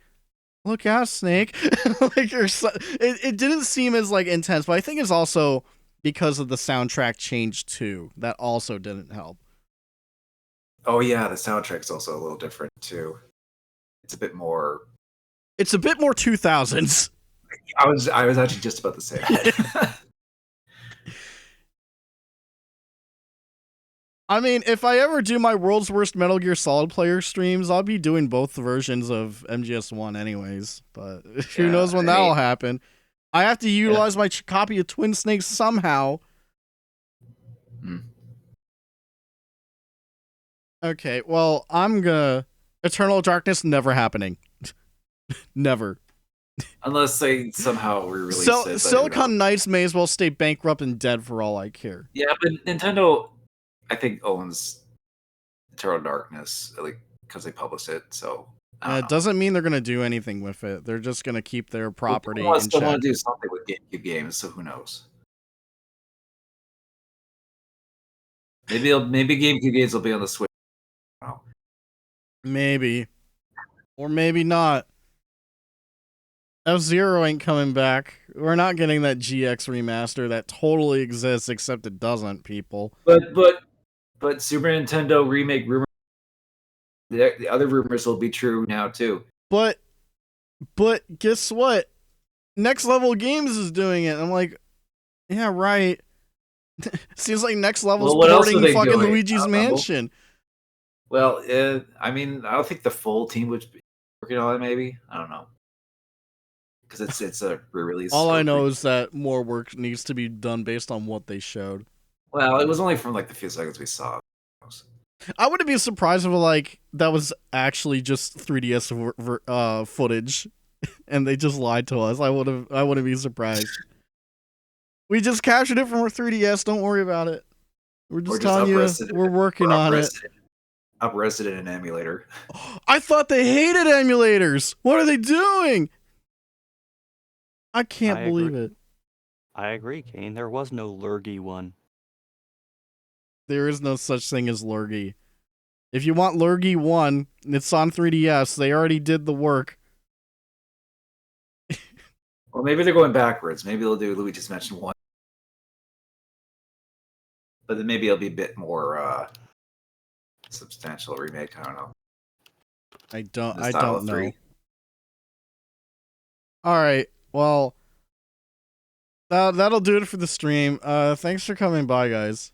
S1: look out, Snake. Like it didn't seem as like intense, but I think it's also because of the soundtrack change too. That also didn't help.
S2: Oh yeah, the soundtrack's also a little different too. It's a bit more.
S1: It's a bit more 2000s.
S2: I was actually just about to say that.
S1: I mean, if I ever do my world's worst Metal Gear Solid player streams, I'll be doing both versions of MGS1 anyways. But who knows when that'll happen. I have to utilize my copy of Twin Snakes somehow. Okay, well, I'm gonna... Eternal Darkness never happening. Never.
S2: Unless they somehow re-release it. but
S1: Silicon Knights may as well stay bankrupt and dead for all I care.
S2: Yeah, but Nintendo, I think, owns Eternal Darkness, like because they published it. So
S1: It doesn't mean they're gonna do anything with it. They're just gonna keep their property
S2: Well, I
S1: in
S2: still
S1: check.
S2: want to do something with GameCube games, so who knows? Maybe GameCube games will be on the Switch.
S1: Maybe. Or maybe not. F-Zero ain't coming back. We're not getting that GX remaster that totally exists, except it doesn't, people.
S2: But Super Nintendo remake rumor. The other rumors will be true now too.
S1: But guess what? Next Level Games is doing it. I'm like, yeah, right. Seems like Next Level's
S2: What else are
S1: porting
S2: they
S1: fucking
S2: doing?
S1: Luigi's Mansion.
S2: Well, I mean, I don't think the full team would be working on it. Maybe I don't know, because it's a re-release.
S1: All I know is that more work needs to be done based on what they showed.
S2: Well, it was only from like the few seconds we saw.
S1: I wouldn't be surprised if like that was actually just 3DS footage, and they just lied to us. I wouldn't be surprised. We just captured it from our 3DS. Don't worry about it. We're just telling you we're working on it.
S2: Up-res it in an emulator.
S1: I thought they hated emulators. What are they doing? I can't believe it.
S4: I agree, Kane. There was no Lurgy one.
S1: There is no such thing as Lurgy. If you want Lurgy 1, it's on 3DS. They already did the work.
S2: Well, maybe they're going backwards. Maybe they'll do Luigi's Mansion 1. But then maybe it'll be a bit more substantial remake. I don't know.
S1: I don't
S2: The style
S1: know.
S2: of 3.
S1: All right. Well, that'll do it for the stream. Thanks for coming by, guys.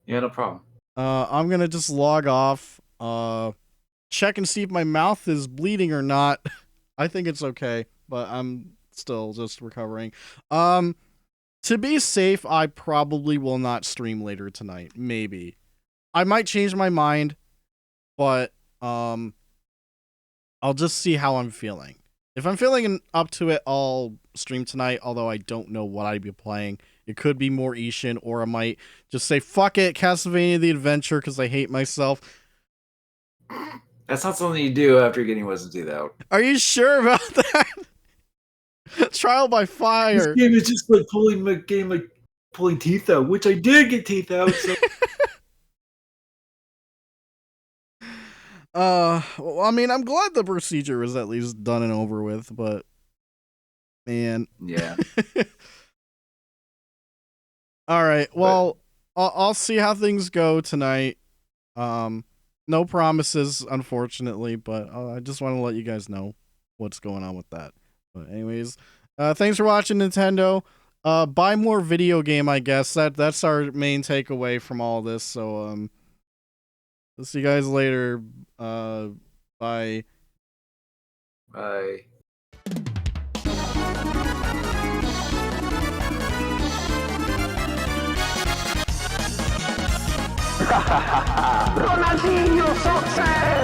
S2: Yeah, no problem.
S1: I'm gonna just log off. Check and see if my mouth is bleeding or not. I think it's okay, but I'm still just recovering. To be safe, I probably will not stream later tonight. Maybe. I might change my mind, but I'll just see how I'm feeling. If I'm feeling up to it, I'll stream tonight, although I don't know what I'd be playing. It could be more Ishin, or I might just say, fuck it, Castlevania The Adventure, because I hate myself.
S2: That's not something you do after getting Wisdom Teeth out.
S1: Are you sure about that? Trial by fire.
S2: This game is just like pulling teeth out, which I did get teeth out. So.
S1: Well, I mean, I'm glad the procedure was at least done and over with, but man.
S2: Yeah.
S1: All right. Well, I'll see how things go tonight. No promises, unfortunately, but I just want to let you guys know what's going on with that. But anyways, thanks for watching, Nintendo. Buy more video game, I guess. That's our main takeaway from all this. So, I'll see you guys later. Bye.
S2: Bye.
S12: Ronaldinho success!